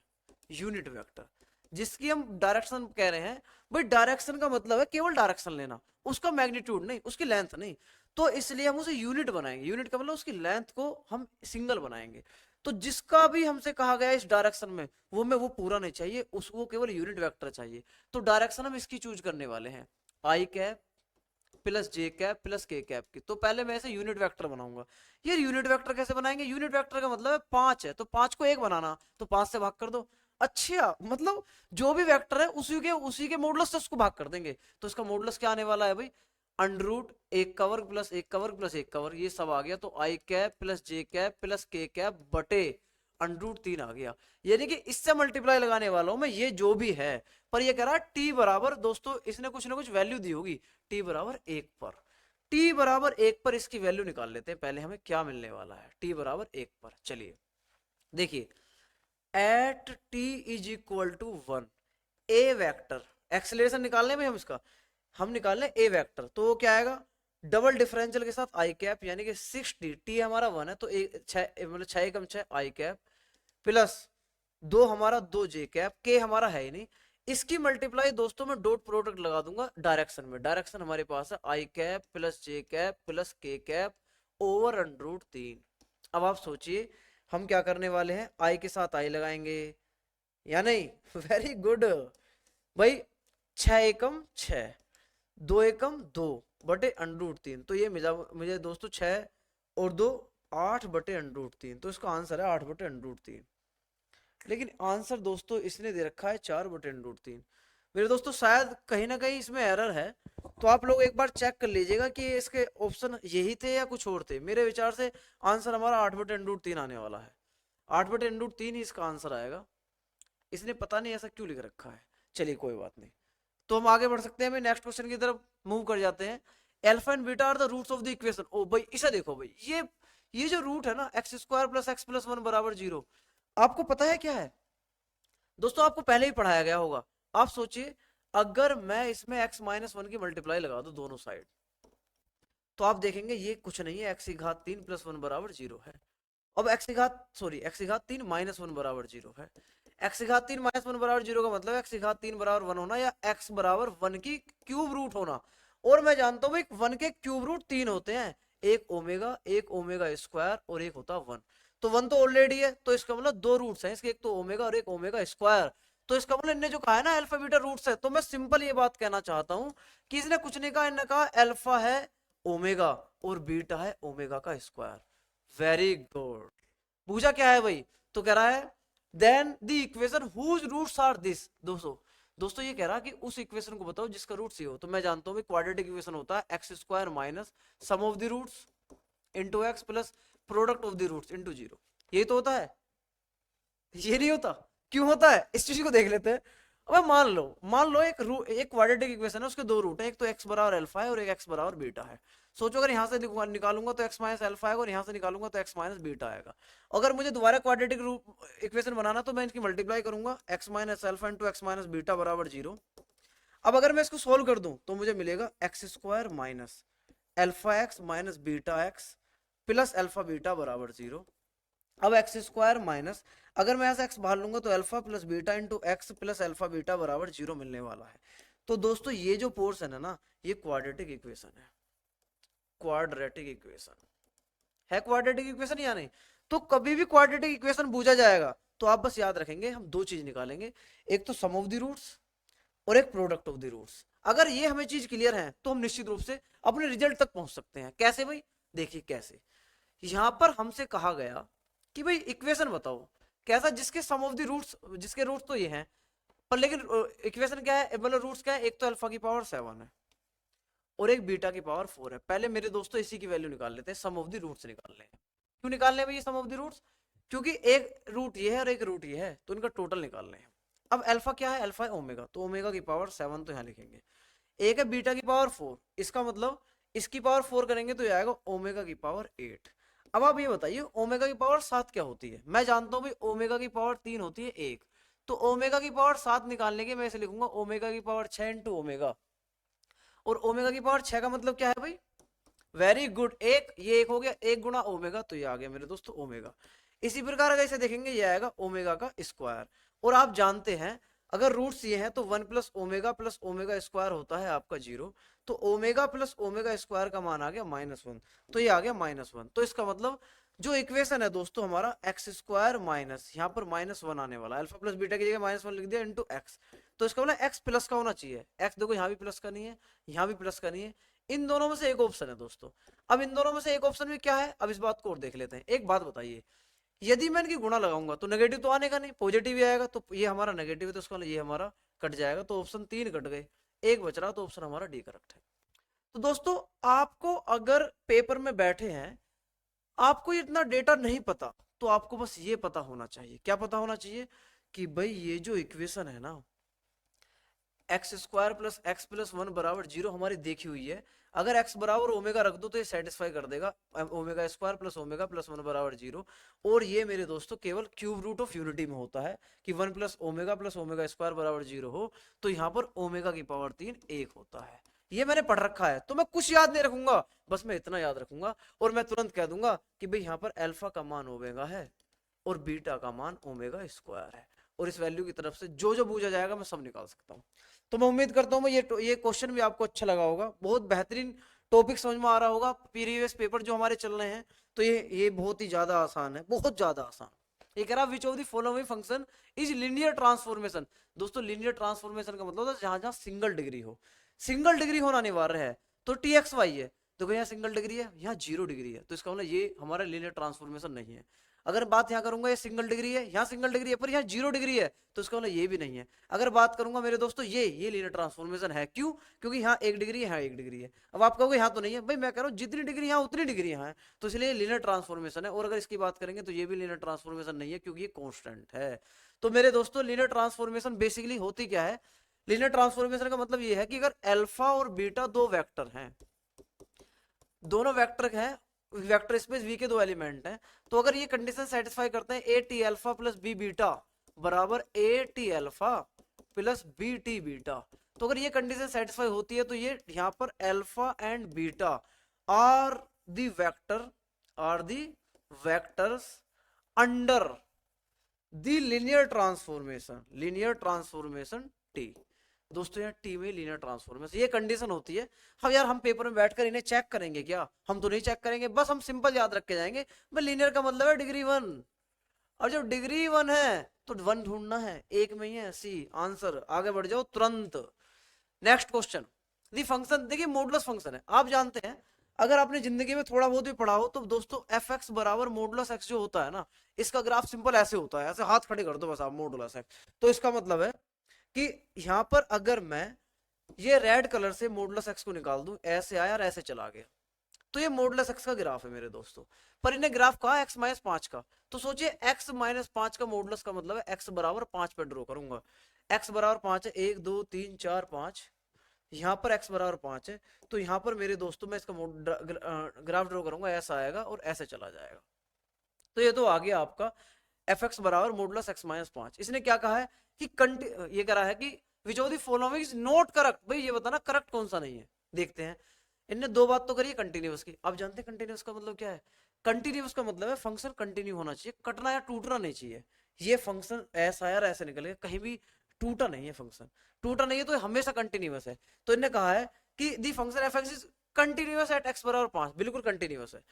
यूनिट वेक्टर जिसकी हम डायरेक्शन कह रहे हैं। भाई डायरेक्शन का मतलब है केवल डायरेक्शन लेना, उसका मैग्नीट्यूड नहीं, उसकी लेंथ नहीं। तो इसलिए हम उसे यूनिट बनाएंगे, यूनिट का मतलब उसकी लेंथ को हम सिंगल बनाएंगे। तो जिसका भी हमसे कहा गया इस डायरेक्शन में वो पूरा नहीं चाहिए, उसको केवल यूनिट वेक्टर चाहिए। तो डायरेक्शन हम इसकी चूज करने वाले हैं, आई कैप प्लस जे कैप प्लस के कैप की। तो पहले मैं इसे यूनिट वेक्टर बनाऊंगा। यार यूनिट वेक्टर कैसे बनाएंगे, यूनिट वेक्टर का मतलब है 5 है तो 5 को 1 बनाना, तो 5 से भाग कर दो। अच्छा मतलब जो भी वेक्टर है उसी के मॉडुलस से उसको भाग कर देंगे। तो इसका मॉडुलस क्या आने वाला है भाई, अंडर रूट 1 का वर्ग प्लस 1 का वर्ग प्लस 1 का वर्ग, ये सब आ गया। तो आई कैप प्लस जे कैप प्लस के कैप बटे अंडर रूट 3 आ गया। यानी कि इससे मल्टीप्लाई लगाने वाला हूं मैं, ये जो भी है। पर ये कह रहा है टी बराबर, दोस्तों इसने कुछ ना कुछ वैल्यू दी होगी, टी बराबर 1 पर, टी बराबर 1 पर इसकी वैल्यू निकाल लेते हैं। पहले हमें क्या मिलने वाला है, टी बराबर 1 पर। चलिए देखिए, at T is equal to 1 a vector, acceleration निकालने में हम इसका, हम निकाल लें ए वेक्टर, तो वो क्या आएगा, डबल डिफरेंशियल के साथ आई कैप यानी कि 6t, टी हमारा 1 है तो 6 मतलब 6 एकम 6 आई कैप प्लस 2 हमारा 2 जे कैप, के हमारा है ही नहीं। इसकी मल्टीप्लाई दोस्तों मैं डॉट प्रोडक्ट लगा दूंगा डायरेक्शन में, डायरेक्शन हमारे पास है आई कैप प्लस जे कैप प्लस के कैप ओवर अंडर रूट 3। अब आप सोचिए हम क्या करने वाले हैं, आई के साथ आई लगाएंगे या नहीं वेरी गुड भाई, 6 एकम 6, 2 एकम 2 बटे अंडर रूट 3। तो ये मुझे दोस्तों 6 और 2 8 बटे अंडर रूट 3, तो इसका आंसर है 8 बटे अंडर रूट 3। लेकिन आंसर दोस्तों इसने दे रखा है 4 बटे अंडर रूट 3। मेरे दोस्तों शायद कहीं ना कहीं इसमें एरर है, तो आप लोग एक बार चेक कर लीजिएगा कि इसके ऑप्शन यही थे या कुछ और थे। मेरे विचार से आंसर हमारा 8 बटे अंडर रूट 3 आने वाला है, 8 बटे अंडर रूट 3 ही इसका आंसर आएगा। इसने पता नहीं ऐसा क्यों लिख रखा है, चलिए कोई बात नहीं। तो हम आगे बढ़ सकते हैं, नेक्स्ट क्वेश्चन की तरफ मूव कर जाते हैं। Alpha and beta are the roots of the equation. ओ भाई इसे देखो भाई, ये जो रूट है ना x square plus x plus one बराबर जीरो, आपको पता है क्या है दोस्तों? आपको पहले ही पढ़ाया गया होगा। आप सोचिए अगर मैं इसमें x माइनस वन की मल्टीप्लाई लगा दूं दोनों साइड, तो आप देखेंगे ये कुछ नहीं है, x की घात 3 प्लस वन बराबर जीरो है। अब x की घात 3 माइनस वन बराबर जीरो है। x की घात 3 माइनस वन बराबर जीरो का मतलब x की घात 3 बराबर वन होना या x बराबर वन की क्यूब रूट होना। और मैं जानता हूं वन के क्यूब रूट 3 होते हैं, एक ओमेगा स्क्वायर और एक होता वन। तो वन तो ऑलरेडी है, तो इसका मतलब दो रूट्स हैं इसके, एक तो ओमेगा और एक ओमेगा स्क्वायर। तो इसका मतलब इन्हें जो कहा है ना अल्फा बीटा रूट्स है, तो मैं सिंपल ये बात कहना चाहता हूं कि इसने कुछ नहीं कहा, इन्हें कहा अल्फा है ओमेगा और बीटा है ओमेगा का स्क्वायर। Very good. पूछा क्या है भाई? तो कह रहा है then the equation whose roots are this. दोस्तों ये कह रहा है कि उस इक्वेशन को बताओ जिसका रूट ये हो। तो मैं जानता हूं क्वाड्रेटिक इक्वेशन होता है x square minus sum of the roots into x plus product of the roots into zero. यही तो होता है, ये नहीं होता? क्यों होता है इस चीज को देख लेते हैं। अब मान लो एक क्वाड्रेटिक इक्वेशन है, उसके दो रूट है, एक तो एक्स बराबर अल्फा है और एक एक्स बराबर बीटा है। सोचो अगर यहाँ से निकालूंगा तो एक्स माइनस अल्फा आएगा और यहाँ से निकालूंगा तो एक्स माइनस बीटा आएगा। अगर मुझे दोबारा क्वाड्रेटिक इक्वेशन बनाना तो मैं इनकी मल्टीप्लाई करूंगा, x minus alpha into x minus beta बराबर जीरो। अब अगर मैं इसको सोल्व कर दूं तो मुझे मिलेगा x square minus alpha x minus beta x plus alpha beta बराबर जीरो। अब एक्स स्क्वायर माइनस, अगर मैं ऐसा एक्स बाहर लूंगा तो alpha plus beta into x plus alpha beta बराबर जीरो मिलने वाला है। तो दोस्तों ये जो पोर्शन है ना, ये क्वाड्रेटिक इक्वेशन है। क्वाड्रेटिक इक्वेशन है, क्वाड्रेटिक इक्वेशन या नहीं? तो कभी भी क्वाड्रेटिक इक्वेशन पूछा जाएगा तो आप बस याद रखेंगे हम दो चीज निकालेंगे, एक तो सम ऑफ द रूट्स और एक प्रोडक्ट ऑफ द रूट्स। अगर ये हमें चीज क्लियर है तो हम निश्चित रूप से अपने रिजल्ट तक पहुंच सकते हैं। कैसे भाई? देखिए कैसे। यहां पर हमसे कहा गया कि भाई इक्वेशन बताओ कैसा जिसके सम ऑफ द रूट्स, जिसके रूट्स तो ये हैं पर लेकिन इक्वेशन क्या है, मतलब रूट्स क्या है, एक तो अल्फा की पावर 7 है और एक बीटा की पावर 4 है। पहले मेरे दोस्तों इसी की वैल्यू निकाल लेते हैं, सम ऑफ द रूट्स निकाल लें। क्यों निकालने भाई सम ऑफ द रूट्स? क्योंकि एक रूट ये है और एक रूट ये है, तो इनका टोटल निकालने हैं। अब अल्फा क्या है? अल्फा है ओमेगा, तो ओमेगा की पावर 7 तो यहाँ लिखेंगे। एक है बीटा की पावर 4, इसका मतलब इसकी पावर 4 करेंगे तो ये आएगा ओमेगा की पावर 8। अब आप ये बताइए ओमेगा की पावर 7 क्या होती है? मैं जानता हूं भाई ओमेगा की पावर 3 होती है 1, तो ओमेगा की पावर 7 निकालने के मैं इसे लिखूंगा ओमेगा की पावर 6 इंटू ओमेगा। और ओमेगा की पावर 6 का मतलब क्या है भाई? वेरी गुड, एक ये एक हो गया, एक गुना ओमेगा, तो ये आ गया मेरे दोस्तों ओमेगा। इसी प्रकार अगर इसे देखेंगे ये आएगा ओमेगा का स्क्वायर। और आप जानते हैं अगर रूट्स ये हैं तो 1 प्लस ओमेगा स्क्वायर होता है आपका 0। तो ओमेगा प्लस ओमेगा स्क्वायर का मान आ गया -1, तो ये आ गया -1। तो इसका मतलब जो इक्वेशन है दोस्तों हमारा एक्स स्क्वायर माइनस यहाँ पर -1 आने वाला, अल्फा प्लस बीटा की जगह -1 लिख दिया इंटू एक्स। तो इसका मतलब एक्स प्लस का होना चाहिए। एक्स देखो यहाँ भी प्लस का नहीं है, यहाँ भी प्लस का नहीं है, इन दोनों में से एक ऑप्शन है दोस्तों। अब इन दोनों में से एक ऑप्शन में क्या है, अब इस बात को और देख लेते हैं। एक बात बताइए, यदि मैं इनकी गुणा लगाऊंगा तो नेगेटिव तो आने का नहीं, पॉजिटिव ही आएगा। तो ये हमारा नेगेटिव है तो इसका ये हमारा कट जाएगा, तो ऑप्शन 3 कट गए, एक बच रहा, तो ऑप्शन हमारा डी करेक्ट है। तो दोस्तों आपको अगर पेपर में बैठे हैं आपको इतना डेटा नहीं पता, तो आपको बस ये पता होना चाहिए, क्या पता होना चाहिए कि भाई ये जो इक्वेशन है ना x square plus x plus one बराबर 0 हमारी देखी हुई है। अगर x बराबर ओमेगा रख दो तो ये सेटिस्फाई कर देगा, omega square plus omega plus one बराबर 0। और ये मेरे दोस्तों केवल क्यूब रूट ऑफ यूनिटी में होता है कि 1 प्लस ओमेगा स्क्वायर बराबर 0 हो, तो यहाँ पर ओमेगा की पावर 3 1 होता है। ये मैंने पढ़ रखा है तो मैं कुछ याद नहीं रखूंगा, बस मैं इतना याद रखूंगा और मैं तुरंत कह दूंगा कि भाई यहाँ पर अल्फा का मान ओमेगा है और बीटा का मान ओमेगा स्क्वायर है, और इस वैल्यू की तरफ से जो जो पूछा जाएगा मैं सब निकाल सकता हूँ। तो मैं उम्मीद करता हूँ ये क्वेश्चन भी आपको अच्छा लगा होगा, बहुत बेहतरीन टॉपिक समझ में आ रहा होगा। प्रीवियस पेपर जो हमारे चल रहे हैं तो ये बहुत ही ज्यादा आसान है, बहुत ज्यादा आसान। ये कह रहा विच of the following function is linear transformation. दोस्तों लीनियर ट्रांसफॉर्मेशन का मतलब जहां जहां सिंगल डिग्री हो, सिंगल डिग्री होना अनिवार्य है। तो टी एक्स वाई है, देखो यहाँ सिंगल डिग्री है, यहाँ 0 डिग्री है, तो इसका मतलब ये हमारा लीनियर ट्रांसफॉर्मेशन नहीं है। अगर बात यहाँ करूंगा ये सिंगल डिग्री है, यहाँ सिंगल डिग्री है पर यहाँ 0 डिग्री है, तो इसका मतलब ये भी नहीं है। अगर बात करूंगा मेरे दोस्तों ये लीनियर ट्रांसफॉर्मेशन है, क्यों? क्योंकि यहाँ 1 डिग्री है, यहाँ 1 डिग्री है। अब आप कहोगे यहाँ तो नहीं है, भाई मैं कह रहा हूँ जितनी डिग्री यहाँ उतनी डिग्री यहाँ है, तो इसलिए लीनियर ट्रांसफॉर्मेशन है। और अगर इसकी बात करेंगे तो ये भी लीनियर ट्रांसफॉर्मेशन नहीं है क्योंकि ये कॉन्स्टेंट है। तो मेरे दोस्तों लीनियर ट्रांसफॉर्मेशन बेसिकली होती क्या है? लीनियर ट्रांसफॉर्मेशन का मतलब ये है कि अगर अल्फा और बीटा दो वेक्टर हैं, दोनों वेक्टर हैं, वेक्टर स्पेस वी के दो एलिमेंट हैं, तो अगर ये कंडीशन सेटिस्फाई करते हैं a t alpha plus b beta बराबर a t alpha plus b t beta, तो अगर ये कंडीशन सेटिस्फाई होती है तो ये यहाँ पर alpha and beta are the vectors under the linear transformation T. दोस्तों यहाँ टी में लीनियर ट्रांसफॉर्मेशन ये कंडीशन होती है। हम यार हम पेपर में बैठकर इन्हें चेक करेंगे क्या? हम तो नहीं चेक करेंगे, बस हम सिंपल याद रख के जाएंगे भाई लीनियर का मतलब है डिग्री 1, और जब डिग्री 1 है तो 1 ढूंढना है, एक में ही है सी आंसर, आगे बढ़ जाओ तुरंत। नेक्स्ट क्वेश्चन, दी फंक्शन, देखिए मॉडुलस फंक्शन है, आप जानते हैं अगर आपने जिंदगी में थोड़ा बहुत भी पढ़ा हो तो दोस्तों एफ एक्स बराबर मॉडुलस एक्स जो होता है ना, इसका ग्राफ सिंपल ऐसे होता है, ऐसे हाथ खड़े कर दो बस आप, मॉडुलस एक्स। तो इसका मतलब है कि यहां पर अगर मैं ये रेड कलर से मॉडुलस एक्स को निकाल दूं, ऐसे आया और ऐसे चला गया, तो ये मॉडुलस एक्स का ग्राफ है मेरे दोस्तों। पर इन्हें ग्राफ कहा एक्स माइनस 5 का, तो सोचिए एक्स माइनस 5 का मॉडुलस का मतलब है एक्स बराबर 5 पे ड्रॉ करूंगा। एक्स बराबर 5 है, 1 2 3 4 5, यहाँ पर x बराबर 5 है, तो यहाँ पर मेरे दोस्तों मैं इसका ग्राफ ड्रॉ करूंगा, ऐसा आएगा और ऐसे चला जाएगा। तो ये तो आ गया आपका एफ एक्स बराबर मॉडुलस एक्स माइनस 5। इसने क्या कहा है कि ये कह रहा है कि विच of the following is not correct. भाई ये बताना करेक्ट कौन सा नहीं है, देखते हैं। इनने दो बात तो करी कंटिन्यूअस की, आप जानते हैं कंटिन्यूअस का मतलब क्या है? कंटिन्यूअस का मतलब है फंक्शन कंटिन्यू होना चाहिए, कटना या टूटना नहीं चाहिए। ये फंक्शन ऐसा आया ऐसे निकलेगा, कहीं भी टूटा नहीं है, फंक्शन टूटा नहीं है तो हमेशा कंटिन्यूअस है। तो इन्हें कहा है कि the function F x is continuous at x बराबर 5, बिल्कुल कंटिन्यूअस है।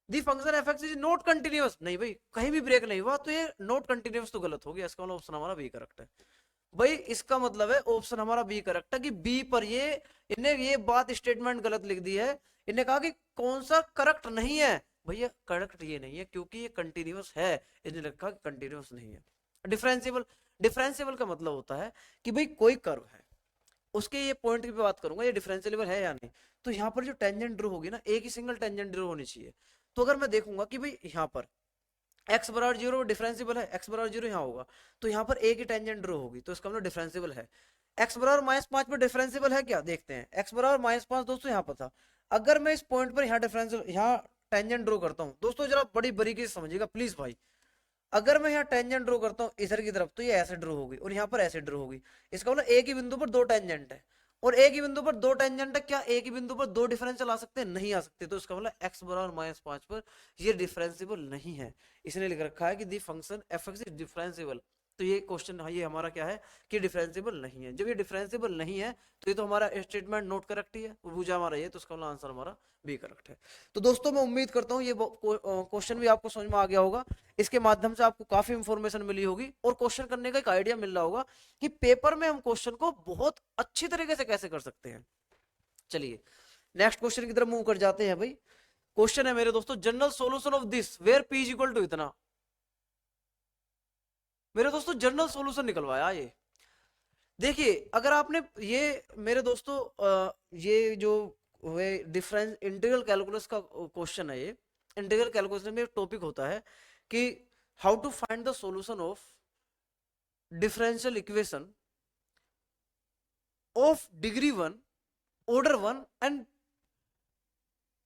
The function F x is not continuous, नहीं भाई कहीं भी ब्रेक नहीं हुआ, तो ये नॉट कंटिन्यूअस तो गलत हो गया, इसका मतलब ऑप्शन हमारा बी करेक्ट है। भाई इसका मतलब है ऑप्शन हमारा बी करेक्ट है कि बी पर ये इन्हें ये बात स्टेटमेंट गलत लिख दी है। इन्हें कहा कि कौन सा करेक्ट नहीं है, भैया करेक्ट ये नहीं है क्योंकि ये कंटिन्यूअस है, इन्हें लिखा कि कंटिन्यूअस नहीं है। डिफरेंशिएबल, डिफरेंशिएबल का मतलब होता है कि भाई कोई कर्व है, उसके ये पॉइंट की बात करूंगा, ये डिफरेंशिएबल है या नहीं। तो यहाँ पर जो टेंजेंट ड्रॉ होगी ना, एक ही सिंगल टेंजेंट ड्रॉ होनी चाहिए। तो अगर मैं देखूंगा कि भाई यहाँ पर x बराबर 0 डिफरेंशिएबल है, x बराबर 0 यहाँ होगा, तो यहाँ पर एक ही टेंजेंट ड्रॉ होगी, तो इसका मतलब डिफरेंशिएबल है। x बराबर माइनस 5 पर डिफरेंशिएबल है क्या, देखते हैं। x बराबर माइनस 5 दोस्तों यहाँ पर था, अगर मैं इस पॉइंट पर यहाँ डिफरेंशियल यहाँ टेंजेंट ड्रॉ करता हूँ, दोस्तों जरा बड़ी बारीकी से समझिएगा प्लीज भाई। अगर मैं यहाँ टेंजेंट ड्रॉ करता हूँ इधर की तरफ, तो ये ऐसे ड्रॉ होगी और यहाँ पर ऐसे ड्रॉ होगी। इसका मतलब एक ही बिंदु पर दो टेंजेंट है, और एक ही बिंदु पर दो टेंजेंट है, क्या एक ही बिंदु पर दो डिफरेंशियल आ सकते हैं? नहीं आ सकते। तो इसका मतलब x बराबर माइनस 5 पर ये डिफरेंशिएबल नहीं है। इसने लिख रखा है कि the function F x is differentiable, तो ये क्वेश्चन ये हमारा क्या है कि डिफरेंशिएबल नहीं है। जब ये डिफरेंशिएबल नहीं है तो ये तो हमारा स्टेटमेंट नोट करेक्ट ही है, पूजा हमारा ये, तो इसका मतलब आंसर हमारा बी करेक्ट है। तो दोस्तों मैं उम्मीद करता हूँ ये क्वेश्चन भी आपको समझ में आ गया होगा, इसके माध्यम से आपको काफी इंफॉर्मेशन मिली होगी और क्वेश्चन करने का एक आइडिया मिल रहा होगा कि पेपर में हम क्वेश्चन को बहुत अच्छी तरीके से कैसे कर सकते हैं। चलिए नेक्स्ट क्वेश्चन की तरफ मूव कर जाते हैं। भाई क्वेश्चन है मेरे दोस्तों, general solution of this where P is equal to इतना। मेरे दोस्तों जनरल सॉल्यूशन निकलवाया ये, देखिए अगर आपने ये मेरे दोस्तों ये जो डिफरेंस इंटीग्रल कैलकुलस का क्वेश्चन है, ये इंटीग्रल कैलकुलस में टॉपिक होता है कि how to find the solution of differential equation of degree 1 order 1 and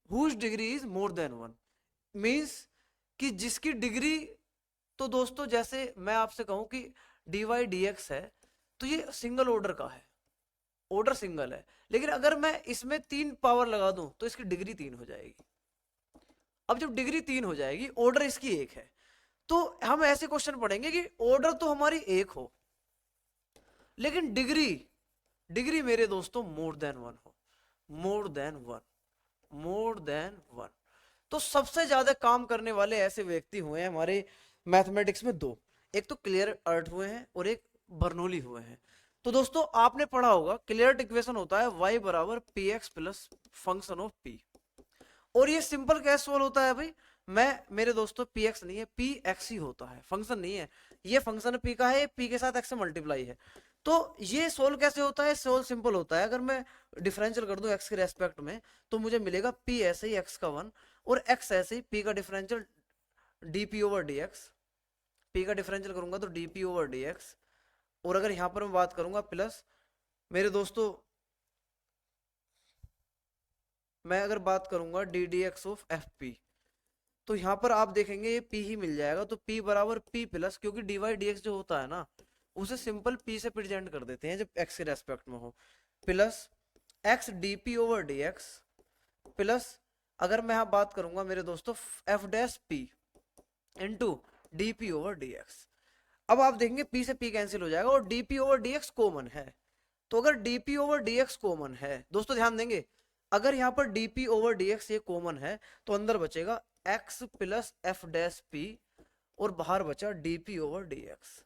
whose degree is more than 1, means कि जिसकी डिग्री, तो दोस्तों जैसे मैं आपसे कहूं कि dy dx है, तो ये सिंगल ऑर्डर का है, ऑर्डर सिंगल है, लेकिन अगर मैं इसमें 3 पावर लगा दूं तो इसकी डिग्री 3 हो जाएगी। अब जब डिग्री 3 हो जाएगी, ऑर्डर इसकी 1 है, तो हम ऐसे क्वेश्चन पढ़ेंगे कि ऑर्डर तो हमारी 1 हो लेकिन डिग्री मेरे दोस्तों मोर देन 1 हो, मोर देन 1, मोर देन 1। तो सबसे ज्यादा काम करने वाले ऐसे व्यक्ति हुए हैं हमारे मैथमेटिक्स में दो, एक तो क्लियर अर्थ हुए हैं और एक बर्नौली हुए हैं। तो दोस्तों आपने पढ़ा होगा क्लियर इक्वेशन होता है y बराबर P x plus function of p, और ये सिंपल कैसे सोल्व होता है भाई, मैं मेरे दोस्तों पी एक्स नहीं है पी एक्स ही होता है, फंक्शन नहीं है, ये फंक्शन पी का है, पी के साथ एक्स से मल्टीप्लाई है। तो ये सोल्व कैसे होता है, सोल्व सिंपल होता है, अगर मैं डिफरेंशियल कर दूं एक्स के रेस्पेक्ट में तो मुझे मिलेगा पी ऐसे ही एक्स का 1 और एक्स ऐसे ही पी का differential DP over D x, P का डिफरेंशियल करूंगा तो डीपी ओवर डी एक्स, और अगर यहाँ पर मैं बात करूंगा प्लस मेरे दोस्तों मैं अगर बात करूंगा D D x of F P, तो यहाँ पर आप देखेंगे ये p ही मिल जाएगा, तो p बराबर p प्लस, क्योंकि dy dx जो होता है ना उसे सिंपल p से प्रेजेंट कर देते हैं जब x के रेस्पेक्ट में हो, plus x dp over dx plus, अगर मैं यहाँ बात करूंगा मेरे दोस्तों f dash p into dp over dx। अब आप देखेंगे p से p कैंसिल हो जाएगा और dp ओवर dx कॉमन है, तो अगर dp ओवर dx कॉमन है दोस्तों ध्यान देंगे, अगर यहाँ पर dp ओवर dx ये कॉमन है तो अंदर बचेगा x plus F dash P और बाहर बचा dp ओवर dx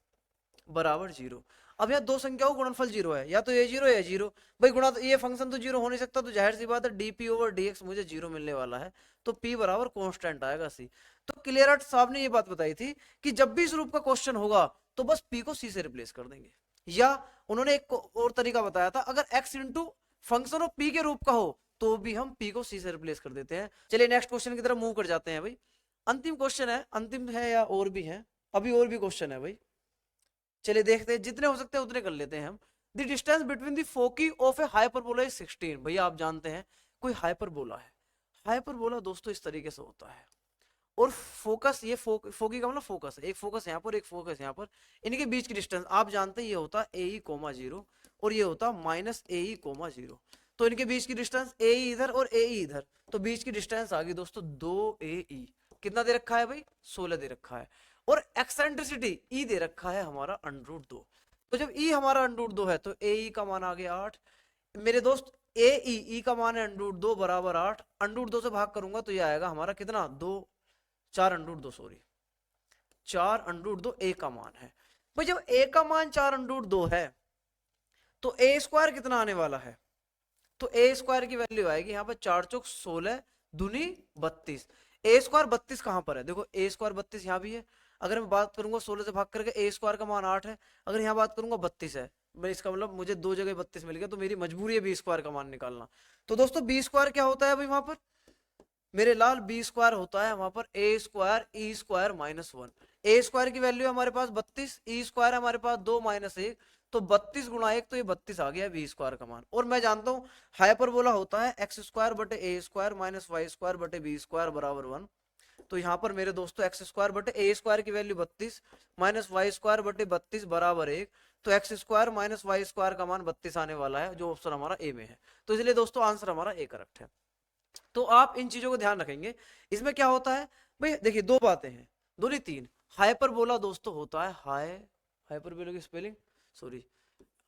बराबर जीरो। अब यहाँ दो संख्याओं का गुणनफल जीरो है, या तो ये जीरो या जीरो, भाई गुणा तो ये फंक्शन तो जीरो हो नहीं सकता, तो जाहिर सी बात है dp ओवर dx मुझे जीरो मिलने वाला है, तो p बराबर कांस्टेंट आएगा c। तो क्लियर साहब ने ये बात बताई थी कि जब भी इस रूप का क्वेश्चन होगा तो बस p को c से रिप्लेस कर देंगे, या उन्होंने एक और तरीका बताया था, अगर x into function of p के रूप का हो तो भी हम p को c से रिप्लेस कर देते हैं। चलिए नेक्स्ट क्वेश्चन की तरफ मूव कर जाते हैं भाई, अंतिम क्वेश्चन है, अंतिम है या और भी है, अभी और भी क्वेश्चन है भाई, चलिए देखते हैं, जितने हो सकते हैं उतने कर लेते हैं हम। The distance between the foci of A hyperbola is 16। भैया आप जानते हैं कोई हाइपरबोला है, हाइपरबोला दोस्तों इस तरीके से होता है, और फोकस ये फोकी का मतलब फोकस है, एक फोकस यहाँ पर एक फोकस यहाँ पर, इनके बीच की डिस्टेंस आप जानते हैं ये होता है ए ई कोमा जीरो और ये होता है माइनस ए ई कोमा जीरो, तो इनके बीच की डिस्टेंस ए इधर और ए इधर, तो बीच की डिस्टेंस आ गई दोस्तों 2 कितना दे रखा है भाई 16 दे रखा है, और एक्सेंट्रिसिटी ई दे रखा है हमारा √2। तो जब ई हमारा √2 है तो ए का मान आ गया 8 मेरे दोस्त, ई का मान है √2 बराबर 8, √2 से भाग करूंगा तो ये आएगा हमारा कितना 2 4 √2 सॉरी 4 √2 ए का मान है। भाई जब ए का मान 4 √2 है तो ए स्क्वायर कितना आने वाला है, तो ए स्क्वायर की वैल्यू आएगी यहाँ पर 4 चौक 16 दूनी 32, ए स्क्वायर 32 कहां पर है, देखो ए स्क्वायर 32 यहाँ भी है, अगर मैं बात करूंगा 16 से भाग करके ए स्क्वायर का मान 8 है, अगर यहाँ बात करूंगा 32 है, मैं इसका मतलब मुझे दो जगह 32 मिल गया, तो मेरी मजबूरी है बी स्क्वायर का मान निकालना। तो दोस्तों बी स्क्वायर क्या होता है भाई वहां पर मेरे लाल, बी स्क्वायर होता है वहां पर ए स्क्वायर ई स्क्वायर -1, ए स्क्वायर की वैल्यू है हमारे पास 32, ई स्क्वायर है हमारे पास 2 - 1, तो 32 गुणा 1 तो ये 32 आ गया बी स्क्वायर का मान। और मैं जानता हूँ हाइपरबोला होता है एक्स स्क्वायर बटे a square minus y square बटे बी स्क्वायर बराबर 1, तो यहाँ पर मेरे दोस्तों एक्स स्क्वायर बटे ए स्क्वायर की वैल्यू 32 माइनस वाई स्क्वायर बटे 32 बराबर 1, तो x square minus y square का मान 32 आने वाला है, जो ऑप्शन हमारा ए में है, तो इसलिए दोस्तों आंसर हमारा ए करेक्ट है। तो आप इन चीजों को ध्यान रखेंगे। इसमें क्या होता है भाई, देखिए दो बातें हैं, दो नहीं तीन, हाइपरबोला दोस्तों होता है हाइपरबोला की स्पेलिंग सॉरी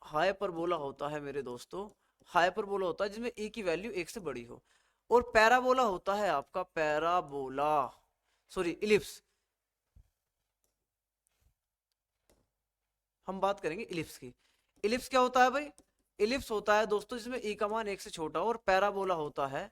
हाइपरबोला होता है मेरे दोस्तों, हाइपरबोला होता है जिसमें ए की वैल्यू 1 से बड़ी हो, और पैराबोला होता है आपका पैराबोला सॉरी इलिप्स, हम बात करेंगे इलिप्स की। इलिप्स क्या होता है भाई, इलिप्स होता है दोस्तों जिसमें ई का मान 1 से छोटा हो, और पैराबोला होता है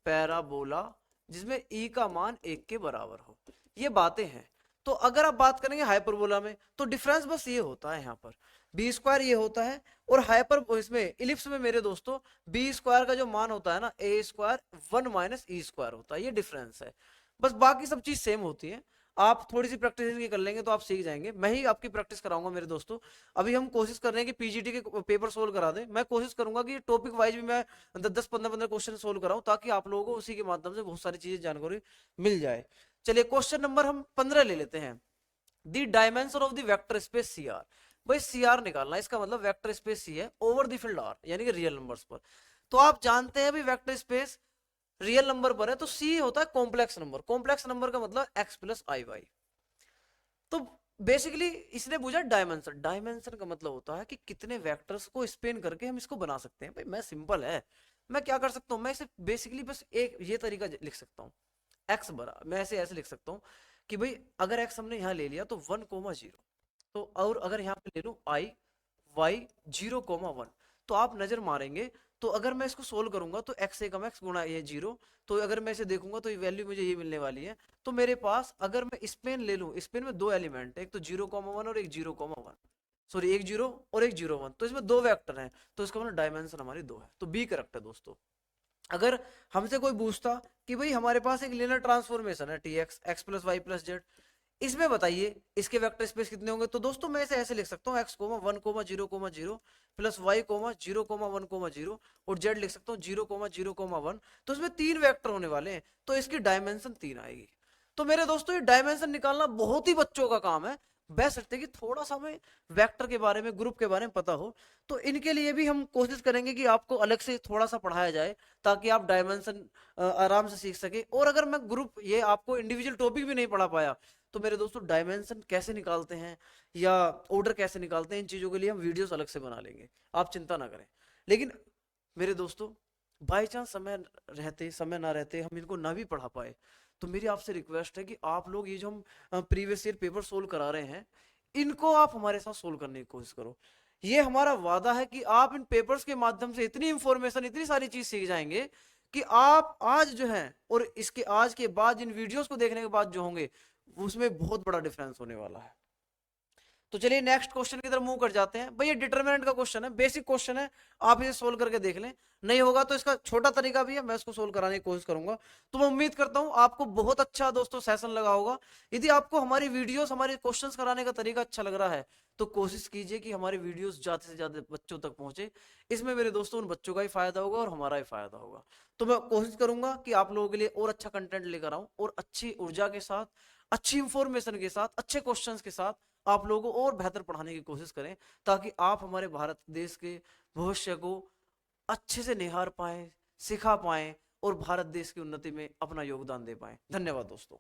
पैराबोला जिसमें ई का मान 1 के बराबर हो। ये बातें हैं। तो अगर आप बात करेंगे हाइपरबोला में तो डिफरेंस बस ये होता है, यहाँ पर बी स्क्वायर ये होता है, और हाइपर इसमें इलिप्स में मेरे दोस्तों बी स्क्वायर का जो मान होता है ना ए स्क्वायर 1 माइनस ई स्क्वायर होता है, ये डिफरेंस है, बस बाकी सब चीज सेम होती है। आप थोड़ी सी प्रैक्टिस इनकी कर लेंगे तो आप सीख जाएंगे, मैं ही आपकी प्रैक्टिस कराऊंगा मेरे दोस्तों। अभी हम कोशिश कर रहे हैं कि पीजीटी के पेपर सोल्व करा दें, मैं कोशिश करूंगा कि टॉपिक वाइज भी मैं 10-15 क्वेश्चन सोल्व कराऊं, ताकि आप लोगों को उसी के माध्यम से बहुत सारी चीजें जानकारी मिल जाए। चलिए क्वेश्चन नंबर हम 15 ले लेते हैं। The dimension of the vector space C R, भाई सी आर निकालना, इसका मतलब वेक्टर स्पेस सी है ओवर द फील्ड आर, यानी कि रियल नंबर्स पर। तो आप जानते हैं भाई वेक्टर स्पेस रियल नंबर पर है तो सी होता है कॉम्प्लेक्स नंबर, कॉम्प्लेक्स नंबर का मतलब x प्लस आई वाई। तो बेसिकली इसने पूछा डायमेंशन, डायमेंशन का मतलब होता है कि कितने वेक्टर्स को स्पेन करके हम इसको बना सकते हैं। भाई मैं सिंपल है, मैं क्या कर सकता हूँ, मैं इसे बेसिकली बस एक ये तरीका लिख सकता हूँ, x बरा मैं ऐसे लिख सकता हूँ कि भाई अगर x हमने यहाँ ले लिया तो 1,0, तो और अगर यहाँ पे ले लूँ i y 0,1, तो आप नजर मारेंगे तो अगर मैं इसको सोल्व करूंगा तो x से कम x गुणा ये 0, तो अगर मैं इसे देखूंगा तो ये वैल्यू मुझे ये मिलने वाली है। तो मेरे पास अगर मैं स्पेन ले लूं, स्पेन में दो एलिमेंट है, एक तो 0,1 और एक 0,1 सॉरी एक 0 और एक 0,1, तो इसमें दो वेक्टर हैं, तो इसका मतलब डायमेंशन हमारी 2 है, तो बी करेक्ट है दोस्तों। अगर हमसे कोई पूछता कि भाई हमारे पास एक लीनियर ट्रांसफॉर्मेशन है T x x plus y plus z, इसमें बताइए इसके वेक्टर स्पेस कितने होंगे। तो दोस्तों मैं इसे ऐसे लिख सकता हूँ x, 1, 0, 0 प्लस y, 0, 1, 0 और z लिख सकता हूँ 0, 0, 1। तो इसमें 3 वेक्टर होने वाले हैं, तो इसकी डायमेंशन 3 आएगी। तो मेरे दोस्तों ये डायमेंशन निकालना बहुत ही बच्चों का काम है, बशर्ते कि थोड़ा सा हमें वेक्टर के बारे में, ग्रुप के बारे में पता हो। तो इनके लिए भी हम कोशिश करेंगे कि आपको अलग से थोड़ा सा पढ़ाया जाए, ताकि आप डायमेंशन आराम से सीख सके। और अगर मैं ग्रुप, ये आपको इंडिविजुअल टॉपिक भी नहीं पढ़ा पाया, तो मेरे दोस्तों डायमेंशन कैसे निकालते हैं या ऑर्डर कैसे निकालते हैं, इन चीज़ों के लिए हम वीडियोस अलग से बना लेंगे, आप चिंता ना करें। लेकिन मेरे दोस्तों बाई चांस समय ना रहते हम इनको ना भी पढ़ा पाए, तो मेरी आपसे रिक्वेस्ट है कि आप लोग ये जो हम प्रीवियस ईयर पेपर सोल्व करा रहे हैं, इनको आप हमारे साथ सोल्व करने की कोशिश करो। ये हमारा वादा है कि आप इन पेपर्स के माध्यम से इतनी इंफॉर्मेशन, इतनी सारी चीज सीख जाएंगे कि आप आज जो है और इसके आज के बाद इन वीडियोस को देखने के बाद जो होंगे, उसमें बहुत बड़ा डिफरेंस होने वाला है। तो चलिए नेक्स्ट क्वेश्चन की तरफ मूव कर जाते हैं। भैया डिटरमिनेंट का क्वेश्चन है, बेसिक क्वेश्चन है, आप इसे सोल्व करके देख लें। नहीं होगा तो इसका छोटा तरीका भी है, मैं इसको सोल्व कराने की कोशिश करूंगा। तो मैं उम्मीद करता हूं आपको बहुत अच्छा दोस्तों सेशन लगा होगा। यदि आपको हमारी वीडियोस, हमारे क्वेश्चंस कराने का तरीका अच्छा लग रहा है, तो कोशिश कीजिए कि हमारी वीडियोस ज्यादा से ज्यादा बच्चों तक पहुंचे। इसमें मेरे दोस्तों उन बच्चों का ही फायदा होगा और हमारा ही फायदा होगा। तो मैं कोशिश करूंगा कि आप लोगों के लिए और अच्छा कंटेंट लेकर आऊं, और अच्छी ऊर्जा के साथ, अच्छी इंफॉर्मेशन के साथ, अच्छे क्वेश्चंस के साथ आप लोगों को और बेहतर पढ़ाने की कोशिश करें, ताकि आप हमारे भारत देश के भविष्य को अच्छे से निहार पाएं, सिखा पाएं और भारत देश की उन्नति में अपना योगदान दे पाएं। धन्यवाद दोस्तों।